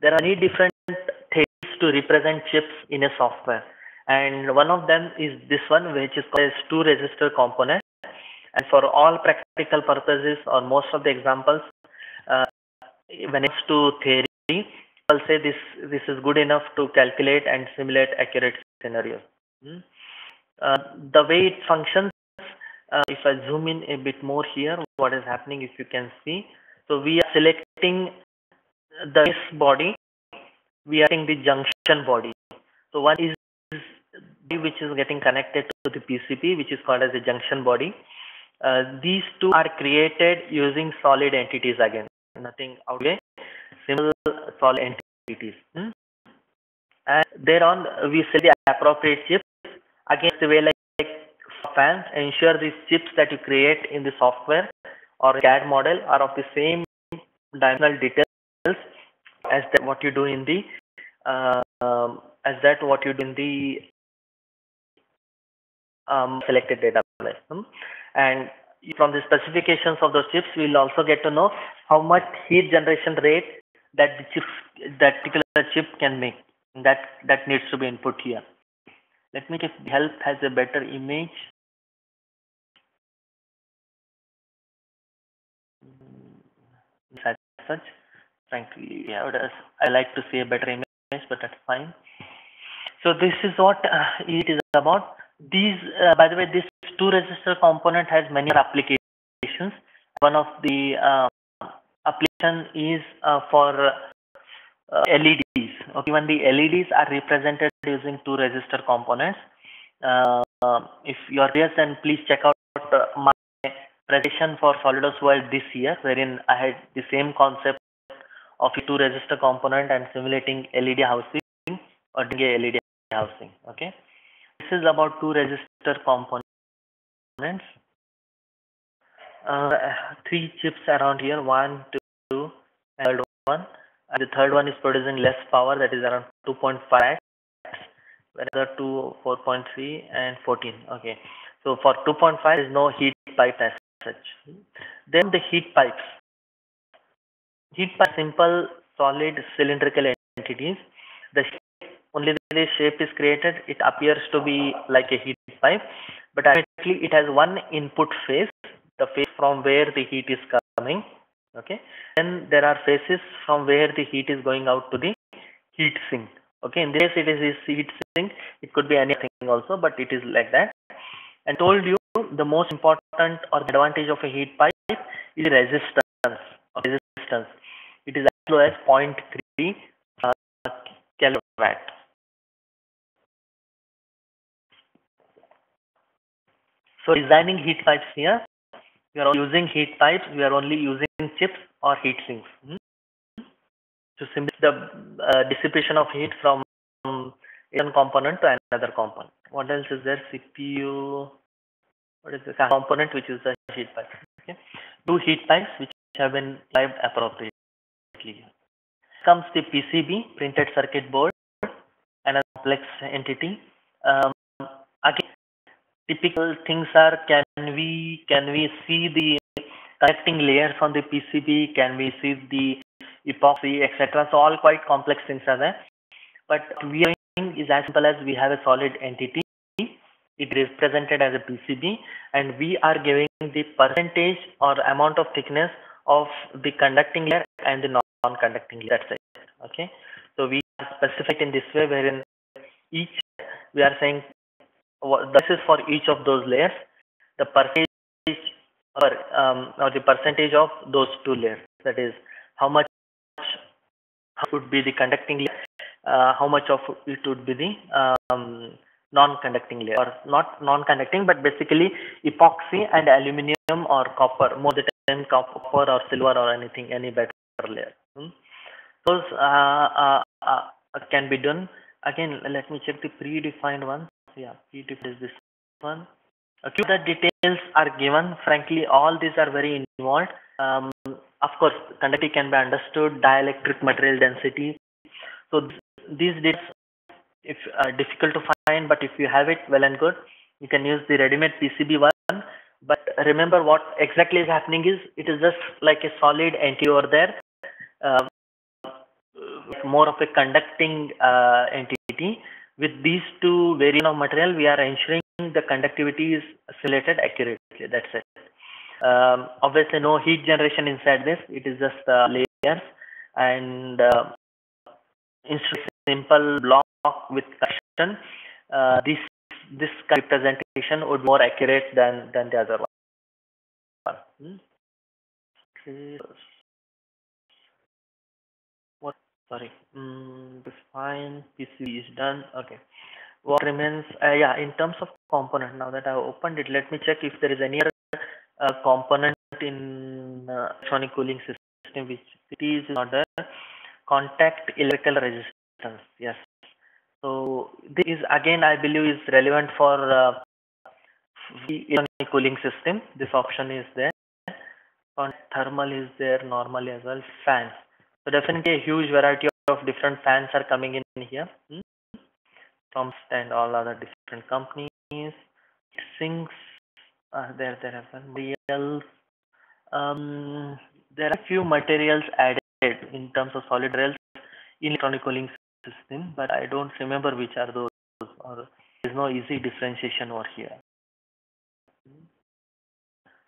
there are many different things to represent chips in a software, and one of them is this one, which is called as two resistor component. And for all practical purposes or most of the examples, uh, when it's to theory, I'll say this is good enough to calculate and simulate accurate scenarios. Hmm. The way it functions, if I zoom in a bit more here, what is happening, if you can see. So we are selecting the base body, we are selecting the junction body. So one is which is getting connected to the PCB, which is called as a junction body. These two are created using solid entities again, nothing out of the way, simple solid entities. And thereon we select the appropriate chips. Again, the way like fans, ensure these chips that you create in the software or CAD model are of the same dimensional details as that what you do in the selected database. And from the specifications of those chips, we'll also get to know how much heat generation rate that that particular chip can make. That needs to be input here. Let me check if help has a better image. As such, frankly, yeah, I like to see a better image, but that's fine. So this is what it is about. These, by the way, this two resistor component has many applications. One of the application is for LEDs. Okay, when the LEDs are represented using two resistor components. If you are curious, then please check out my presentation for SolidWorks World this year, wherein I had the same concept of a two resistor component and simulating LED housing or doing a LED housing. Okay, this is about two resistor components. Three chips around here, 1, 2, and third one. And the third one is producing less power, that is around 2.5, whether 2, 4.3, and 14. Okay, so for 2.5 there is no heat pipe as such. Then the heat pipes. Heat pipe, simple solid cylindrical entities. Only the shape is created, it appears to be like a heat pipe, but actually it has one input phase, the phase from where the heat is coming. Okay, then there are phases from where the heat is going out to the heat sink. Okay, in this case it is heat sink, it could be anything also, but it is like that. And told you the most important or the advantage of a heat pipe is resistance. It is as low as 0.3 kilowatt. So designing heat pipes here, we are using heat pipes, we are only using chips or heat sinks to simulate the dissipation of heat from one component to another component. What else is there? CPU, what is the component which is the heat pipe? Okay, two heat pipes which have been labeled appropriately. Comes the PCB, printed circuit board, and a complex entity. Again, typical things are, can we see the connecting layers on the PCB? Can we see the epoxy, etc.? So all quite complex things are there. But we are doing is as simple as we have a solid entity. It is represented as a PCB, and we are giving the percentage or amount of thickness of the conducting layer and the non-conducting layer. That's it. Okay. So we are specified in this way, wherein each we are saying this is for each of those layers, the percentage or the percentage of those two layers. That is how much would be the conducting layer, how much of it would be the non-conducting layer, or not non-conducting, but basically epoxy and aluminium or copper, more than copper or silver or anything, any better layer. Those can be done. Again, let me check the predefined one. Yeah, predefined is this one. Okay, the details are given. Frankly, all these are very involved. Of course, conductivity can be understood, dielectric material density. So these details, if difficult to find, but if you have it, well and good. You can use the ready-made PCB one. But remember what exactly is happening is, it is just like a solid entity over there, more of a conducting entity, with these two variant of material, we are ensuring the conductivity is simulated accurately. That's it. Obviously, no heat generation inside this. It is just layers, and instead of simple block with connection, this representation would be more accurate than the other one. Okay. What? Sorry. This fine. PCB is done. Okay. What remains? Yeah. In terms of component, now that I have opened it, let me check if there is any other component in electronic cooling system which it is not there. Contact electrical resistance. Yes. So this is again, I believe, is relevant for the electronic cooling system. This option is there. On thermal is there normally as well. Fans. So definitely a huge variety of different fans are coming in here from and all other different companies. Sinks are there as well. Materials. There are few materials added in terms of solid rails in electronic cooling system, but I don't remember which are those, or there is no easy differentiation over here.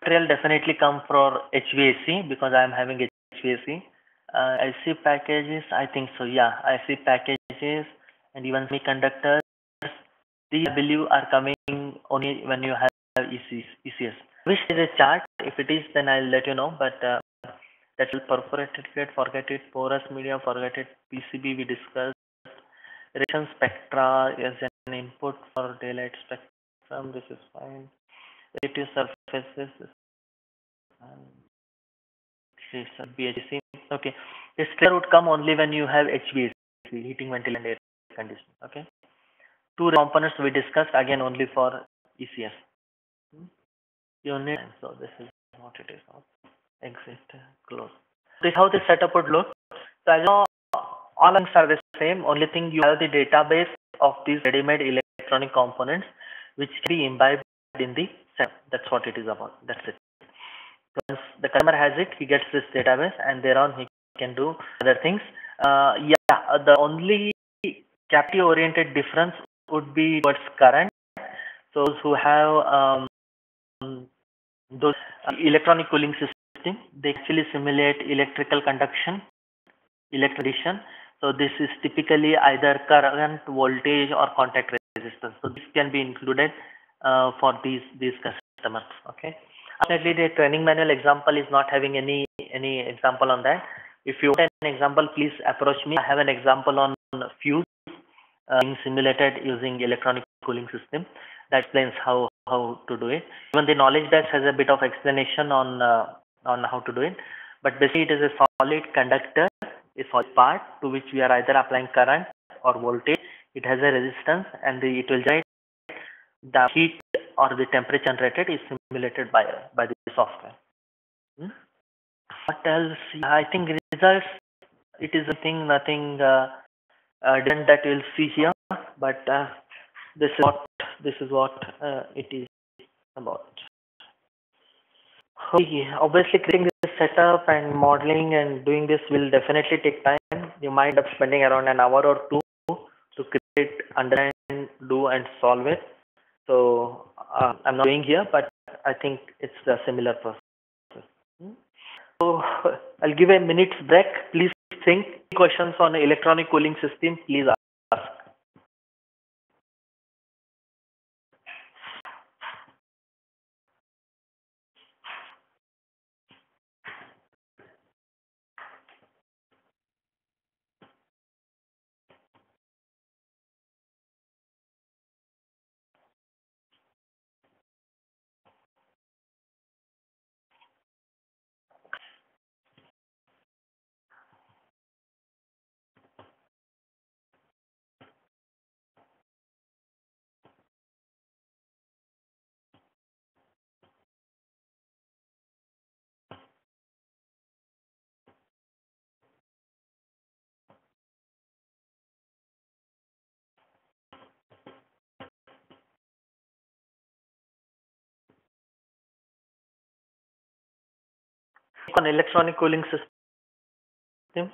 Material definitely come for HVAC because I am having HVAC. IC packages, I think so. Yeah, IC packages and even semiconductors. These I believe are coming only when you have ECS. Wish there is a chart. If it is, then I'll let you know. But that will perforated plate, forget it. Porous medium, forget it. PCB we discussed. Radiation spectra is an input for daylight spectrum. This is fine. Relative surfaces. BHC. Okay. This clear would come only when you have HVAC, heating, ventilation, and air conditioning. Okay. Two components we discussed again only for ECS. Unit. So this is what it is. Exit. Close. This is how the setup would look. So I know all things are the same. Only thing you have the database of these ready-made electronic components, which can be imbibed in the setup. That's what it is about. That's it. Once the customer has it, he gets this database, and thereon he can do other things. The only captive-oriented difference would be towards current. So those who have those electronic cooling system, they actually simulate electrical conduction, electrician. So this is typically either current, voltage, or contact resistance. So this can be included for these customers. Okay. Unfortunately, the training manual example is not having any example on that. If you want an example, please approach me. I have an example on fuse being simulated using electronic cooling system that explains how to do it. Even the knowledge base has a bit of explanation on how to do it. But basically, it is a solid conductor, a solid part to which we are either applying current or voltage. It has a resistance, and it will generate the heat or the temperature generated is simulated by the software. What else? I think results. It is a thing, nothing different that you'll see here, but this is what it is about. Okay. Obviously, creating this setup and modeling and doing this will definitely take time. You might end up spending around an hour or two to create, understand, do, and solve it. So I'm not doing here, but I think it's a similar process. So I'll give a minute's break. Please think. Questions on electronic cooling system, please ask. On electronic cooling system.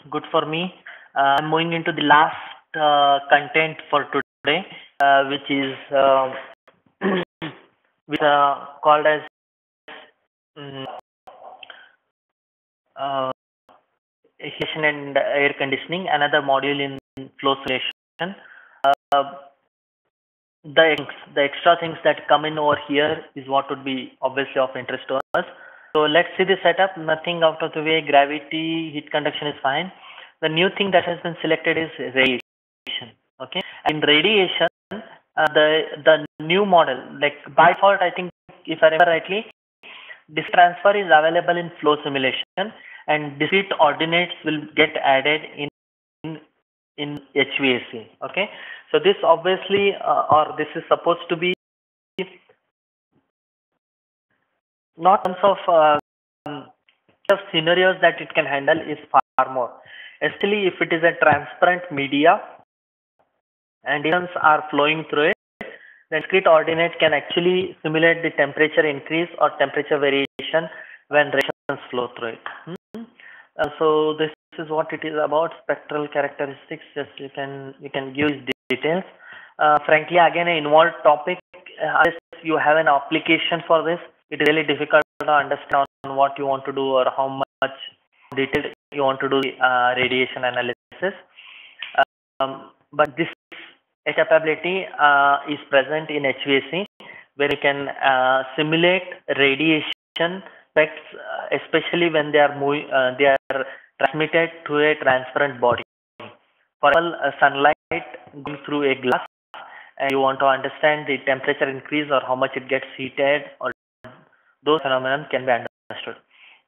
good for me. I'm moving into the last content for today, which is called as um, uh, heating and air conditioning, another module in flow simulation. Uh, the extra things that come in over here is what would be obviously of interest to us. So let's see the setup. Nothing out of the way. Gravity, heat conduction is fine. The new thing that has been selected is radiation. Okay, in radiation, the new model, like by default, I think if I remember rightly, this transfer is available in flow simulation, and discrete ordinates will get added in HVAC. Okay, so this obviously or this is supposed to be not in terms of scenarios that it can handle is far more, especially if it is a transparent media and ions are flowing through it. The discrete ordinate can actually simulate the temperature increase or temperature variation when radiations flow through it. So this is what it is about. Spectral characteristics. Just you can give these details. Frankly, again, an involved topic. Unless you have an application for this, it is really difficult to understand on what you want to do or how much detailed you want to do radiation analysis. But this capability is present in HVAC, where you can simulate radiation effects, especially when they are they are transmitted to a transparent body. For example, sunlight going through a glass, and you want to understand the temperature increase or how much it gets heated, or those phenomena can be understood.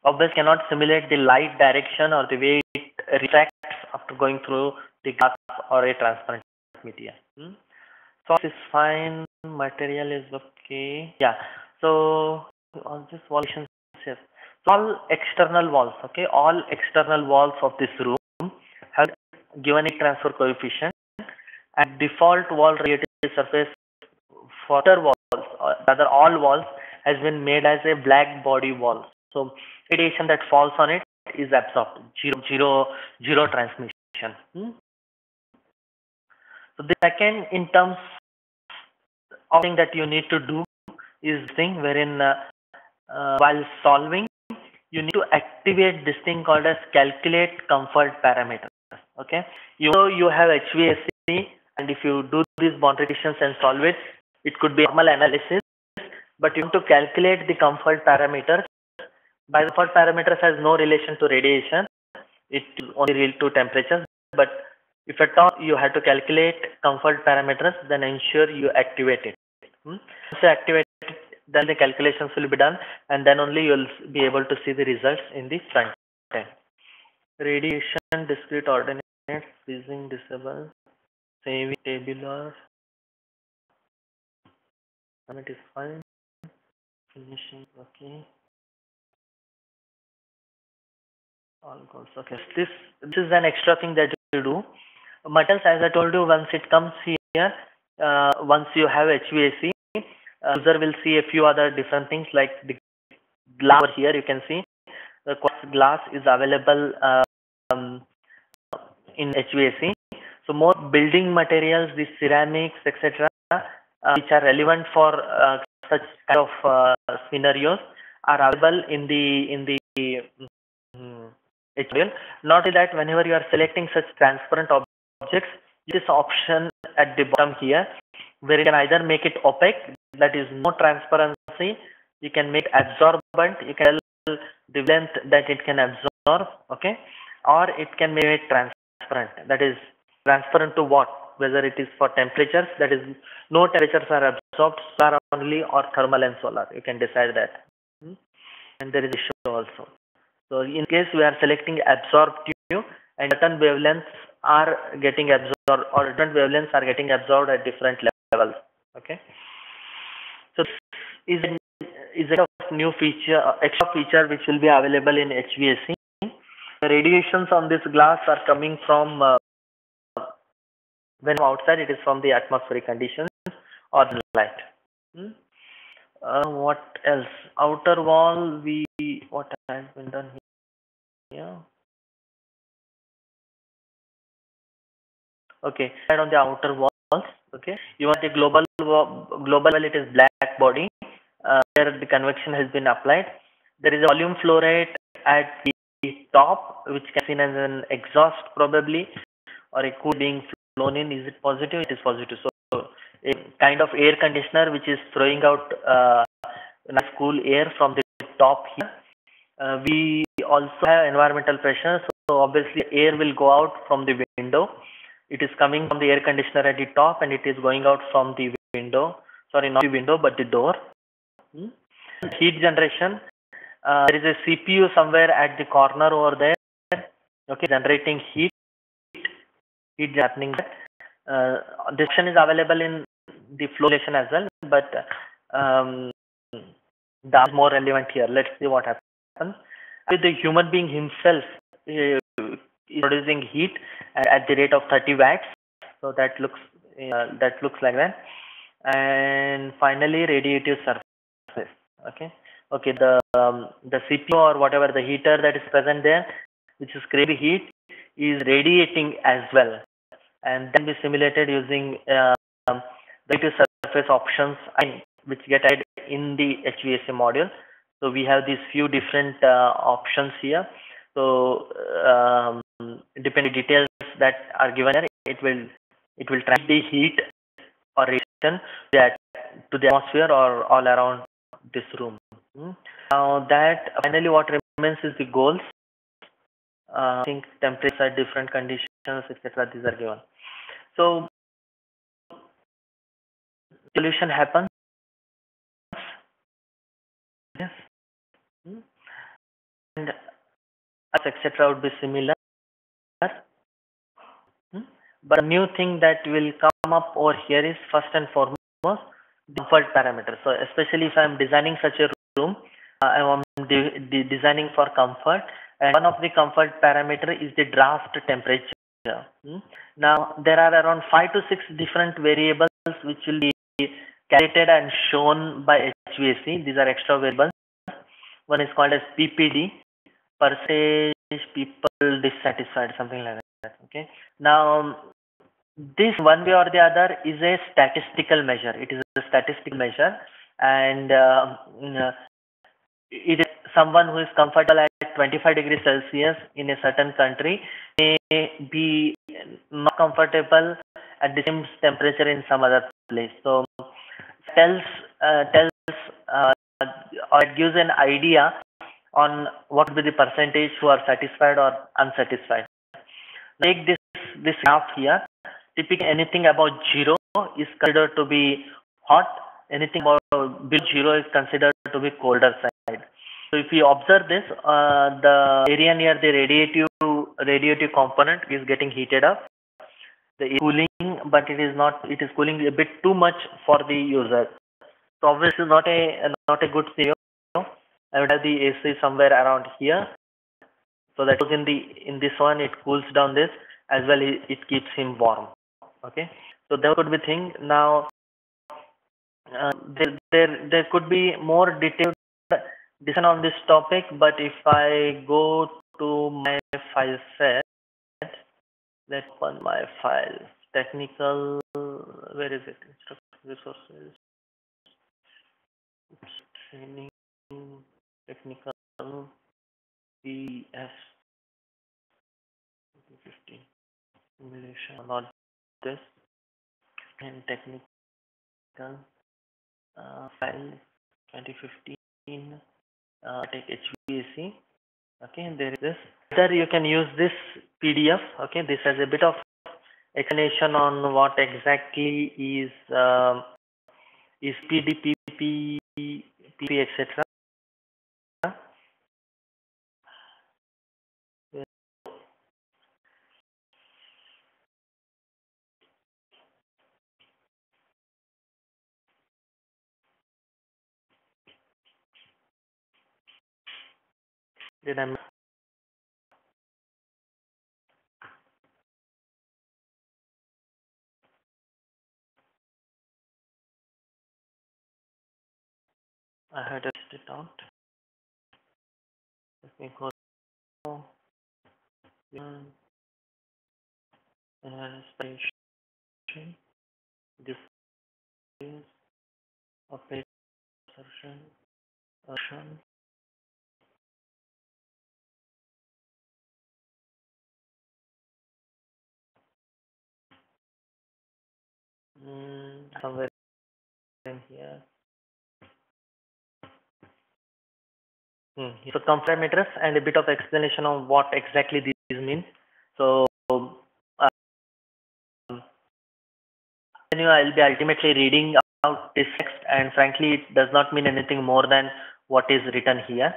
Obviously, cannot simulate the light direction or the way it refracts after going through the glass or a transparent media. So this is fine. Material is okay. Yeah. So all this wall here. So all external walls. Okay. All external walls of this room have given a transfer coefficient, and default wall radiative surface for other walls, or rather all walls, has been made as a black body wall. So radiation that falls on it is absorbed. Zero transmission. So the second, in terms of thing that you need to do, is thing wherein while solving, you need to activate this thing called as calculate comfort parameters. Okay, you have HVAC, and if you do these boundary conditions and solve it, it could be normal analysis, but you want to calculate the comfort parameters. By the comfort parameters has no relation to radiation, it is only real to temperatures. But if at all you have to calculate comfort parameters, then ensure you activate it. Once you activate it, then the calculations will be done, and then only you will be able to see the results in the front end. Radiation, discrete ordinates, freezing, disable, saving, tabular, and it is fine. Finishing, okay. All goes okay. This is an extra thing that you do. Metals, as I told you, once it comes here, once you have HVAC, user will see a few other different things like the glass over here. You can see the quartz glass is available in HVAC. So more building materials, the ceramics, etc., which are relevant for such kind of scenarios, are available in the HVAC. Not only that, whenever you are selecting such transparent objects, this option at the bottom here, where you can either make it opaque, that is no transparency, you can make absorbent, you can tell the length that it can absorb, okay, or it can make it transparent, that is transparent to what, whether it is for temperatures, that is no temperatures are absorbed, solar only, or thermal and solar, you can decide that. And there is a show also. So in case we are selecting absorptive, and certain wavelengths are getting absorbed, or different wavelengths are getting absorbed at different levels. Okay. So this is a new feature, extra feature which will be available in HVAC. The radiations on this glass are coming from when outside, it is from the atmospheric conditions or the light. What else? Outer wall, what has been done here? Okay, and on the outer walls, okay, you want the global level, it is black body, where the convection has been applied. There is a volume flow rate at the top, which can be seen as an exhaust probably, or a cool being flown in. Is it positive? It is positive. So a kind of air conditioner which is throwing out nice cool air from the top here. We also have environmental pressure, so obviously air will go out from the window. It is coming from the air conditioner at the top, and it is going out from the window. Sorry, not the window, but the door. Hmm. Heat generation. There is a CPU somewhere at the corner over there. Okay, generating heat. Heat happening. This option is available in the flow relation as well, but that's more relevant here. Let's see what happens. With the human being himself is producing heat at the rate of 30 watts. So that looks like that. And finally, radiative surface. Okay. The CPU or whatever the heater that is present there, which is creating heat, is radiating as well, and then be simulated using radiative surface options which get added in the HVAC module. So we have these few different options here. So depending details that are given here, it will transmit the heat or radiation to the atmosphere or all around this room. Now that finally what remains is the goals. I think temperatures at different conditions, etc. These are given. So solution happens. Yes. And etc. would be similar. But the new thing that will come up over here is first and foremost the comfort parameter. So especially if I am designing such a room, I am designing for comfort, and one of the comfort parameter is the draft temperature. Now there are around 5 to 6 different variables which will be calculated and shown by HVAC. These are extra variables. One is called as PPD, percentage people dissatisfied, something like that. Okay. Now this one way or the other is a statistical measure. It is a statistical measure, and it is someone who is comfortable at 25 degrees Celsius in a certain country may be not comfortable at the same temperature in some other place. So tells or it gives an idea on what will be the percentage who are satisfied or unsatisfied. Take this graph here. Typically anything about 0 is considered to be hot. Anything about below 0 is considered to be colder side. So if you observe this, the area near the radiative component is getting heated up. The cooling, but it is cooling a bit too much for the user. So obviously not a good scenario. I would have the AC somewhere around here, so that in this one it cools down this as well. It keeps him warm. Okay, so that could be thing. Now there could be more detailed discussion on this topic, but if I go to my file set, let's open my file. Technical, where is it? Resources, training, technical, PS 15 simulation, not this, and technical file 2015. Take HVAC. Okay, there is this. There you can use this PDF. Okay, this has a bit of explanation on what exactly is PD, PP, etc. Did I had to test it out. Let me go space. This is a page assertion. Assertion. Somewhere in here. So parameters and a bit of explanation on what exactly these mean. So I'll be ultimately reading out this text, and frankly, it does not mean anything more than what is written here.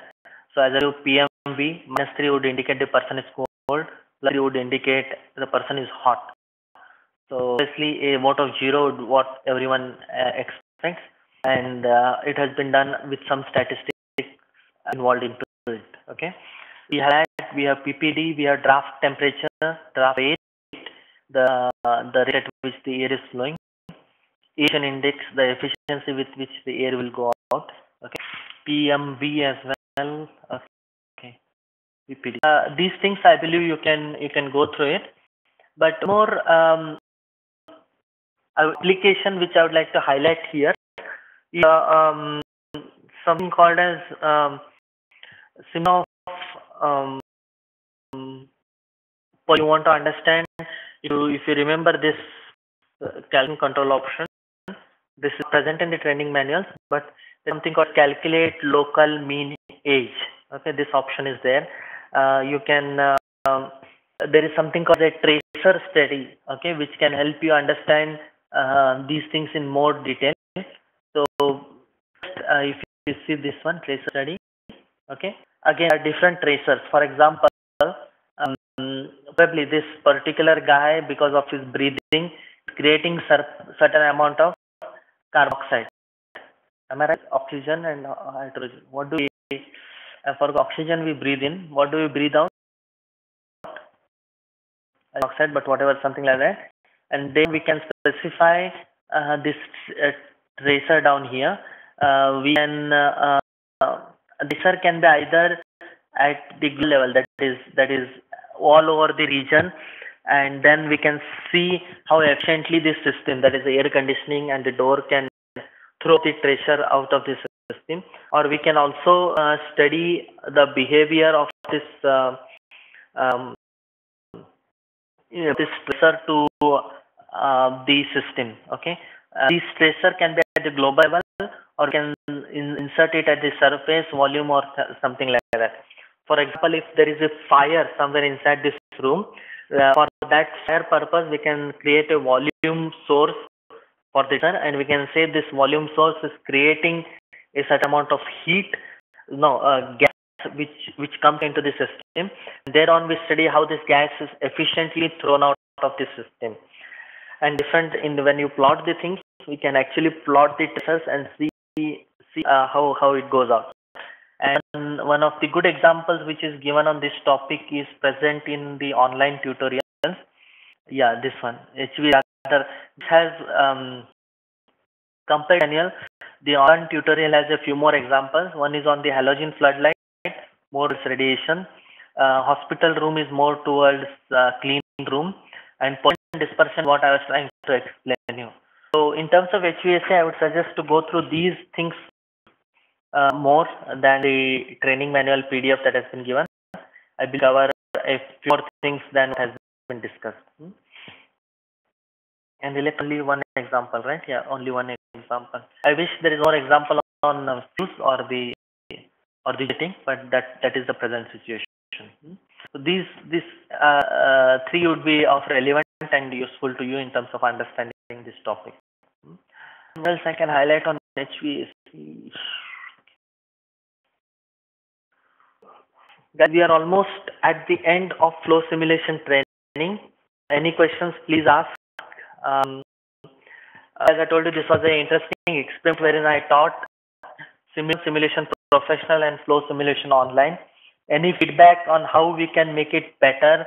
So as I do PMV, -3 would indicate the person is cold, +3 would indicate the person is hot. So obviously, a vote of 0 would what everyone expects, and it has been done with some statistics involved into it. Okay, we have PPD, we have draft temperature, draft rate, the rate at which the air is flowing, Asian index, the efficiency with which the air will go out. Okay, PMV as well. Okay, PPD. These things I believe you can go through it, but more application which I would like to highlight here is something called as Simov. You want to understand, if you remember this calculation control option, this is present in the training manuals, but there's something called calculate local mean age. Okay, this option is there. You can there is something called a tracer study, okay, which can help you understand these things in more detail. So if you see this one, tracer study, okay, again different tracers. For example, probably this particular guy, because of his breathing, is creating certain amount of carbon dioxide. Am I right? Oxygen and hydrogen. What do we, for oxygen we breathe in, what do we breathe out? Oxide, but whatever, something like that. And then we can specify this tracer down here. We can tracer can be either at the level, that is all over the region, and then we can see how efficiently this system, that is the air conditioning and the door, can throw the tracer out of this system. Or we can also study the behavior of this this tracer to the system. Okay, this tracer can be at the global level, or can insert it at the surface volume or something like that. For example, if there is a fire somewhere inside this room, for that fire purpose, we can create a volume source for this, and we can say this volume source is creating a certain amount of heat, gas which comes into the system. Thereon we study how this gas is efficiently thrown out of the system. And when you plot the things, we can actually plot the tracers and see how it goes out. And one of the good examples which is given on this topic is present in the online tutorials. Yeah, this one, HVAC. It has compared manual. The online tutorial has a few more examples. One is on the halogen floodlight, more radiation. Hospital room is more towards clean room, and pollution dispersion, what I was trying to explain you. So in terms of HVAC, I would suggest to go through these things more than the training manual PDF that has been given. I will cover a few more things than has been discussed. And only one example, right? Yeah, only one example. I wish there is more example on fuse or the thing, but that is the present situation. So these three would be of relevant and useful to you in terms of understanding this topic. What else I can highlight on HVAC? Guys, we are almost at the end of flow simulation training. Any questions, please ask. As I told you, this was an interesting experiment wherein I taught simulation professional and flow simulation online. Any feedback on how we can make it better,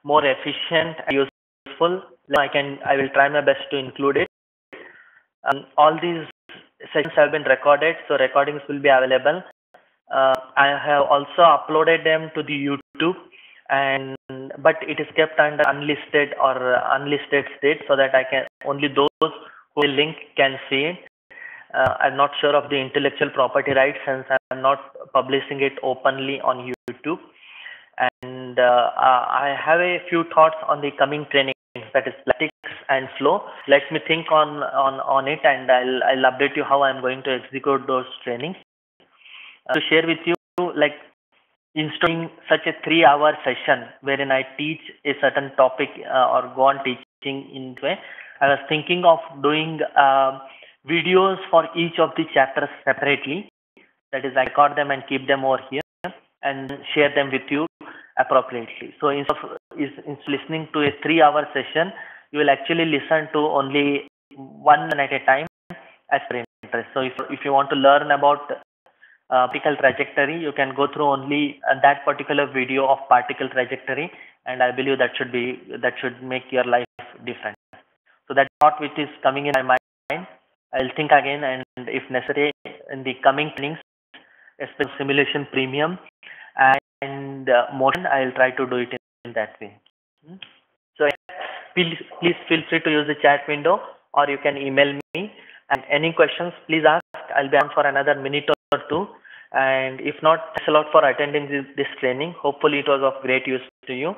more efficient and useful, I will try my best to include it. All these sessions have been recorded, so recordings will be available. I have also uploaded them to the YouTube, but it is kept under unlisted state, so that only those who will link can see it. I'm not sure of the intellectual property rights since I'm not publishing it openly on YouTube. And I have a few thoughts on the coming trainings, that is statics and flow. Let me think on it, and I'll update you how I'm going to execute those trainings. To share with you, like installing such a 3-hour session wherein I teach a certain topic or go on teaching in way. I was thinking of doing videos for each of the chapters separately. That is, I record them and keep them over here and share them with you appropriately. So instead of listening to a 3-hour session, you will actually listen to only one at a time as per interest. So if you want to learn about particle trajectory, you can go through only that particular video of particle trajectory, and I believe that should make your life different. So that thought which is coming in my mind, I'll think again, and if necessary in the coming trainings, especially simulation premium and motion, I'll try to do it in that way. So please feel free to use the chat window, or you can email me. And any questions, please ask. I'll be on for another minute or two. And if not, thanks a lot for attending this training. Hopefully it was of great use to you.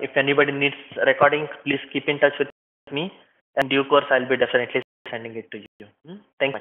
If anybody needs recordings, please keep in touch with me. In due course, I'll be definitely sending it to you. Thank you.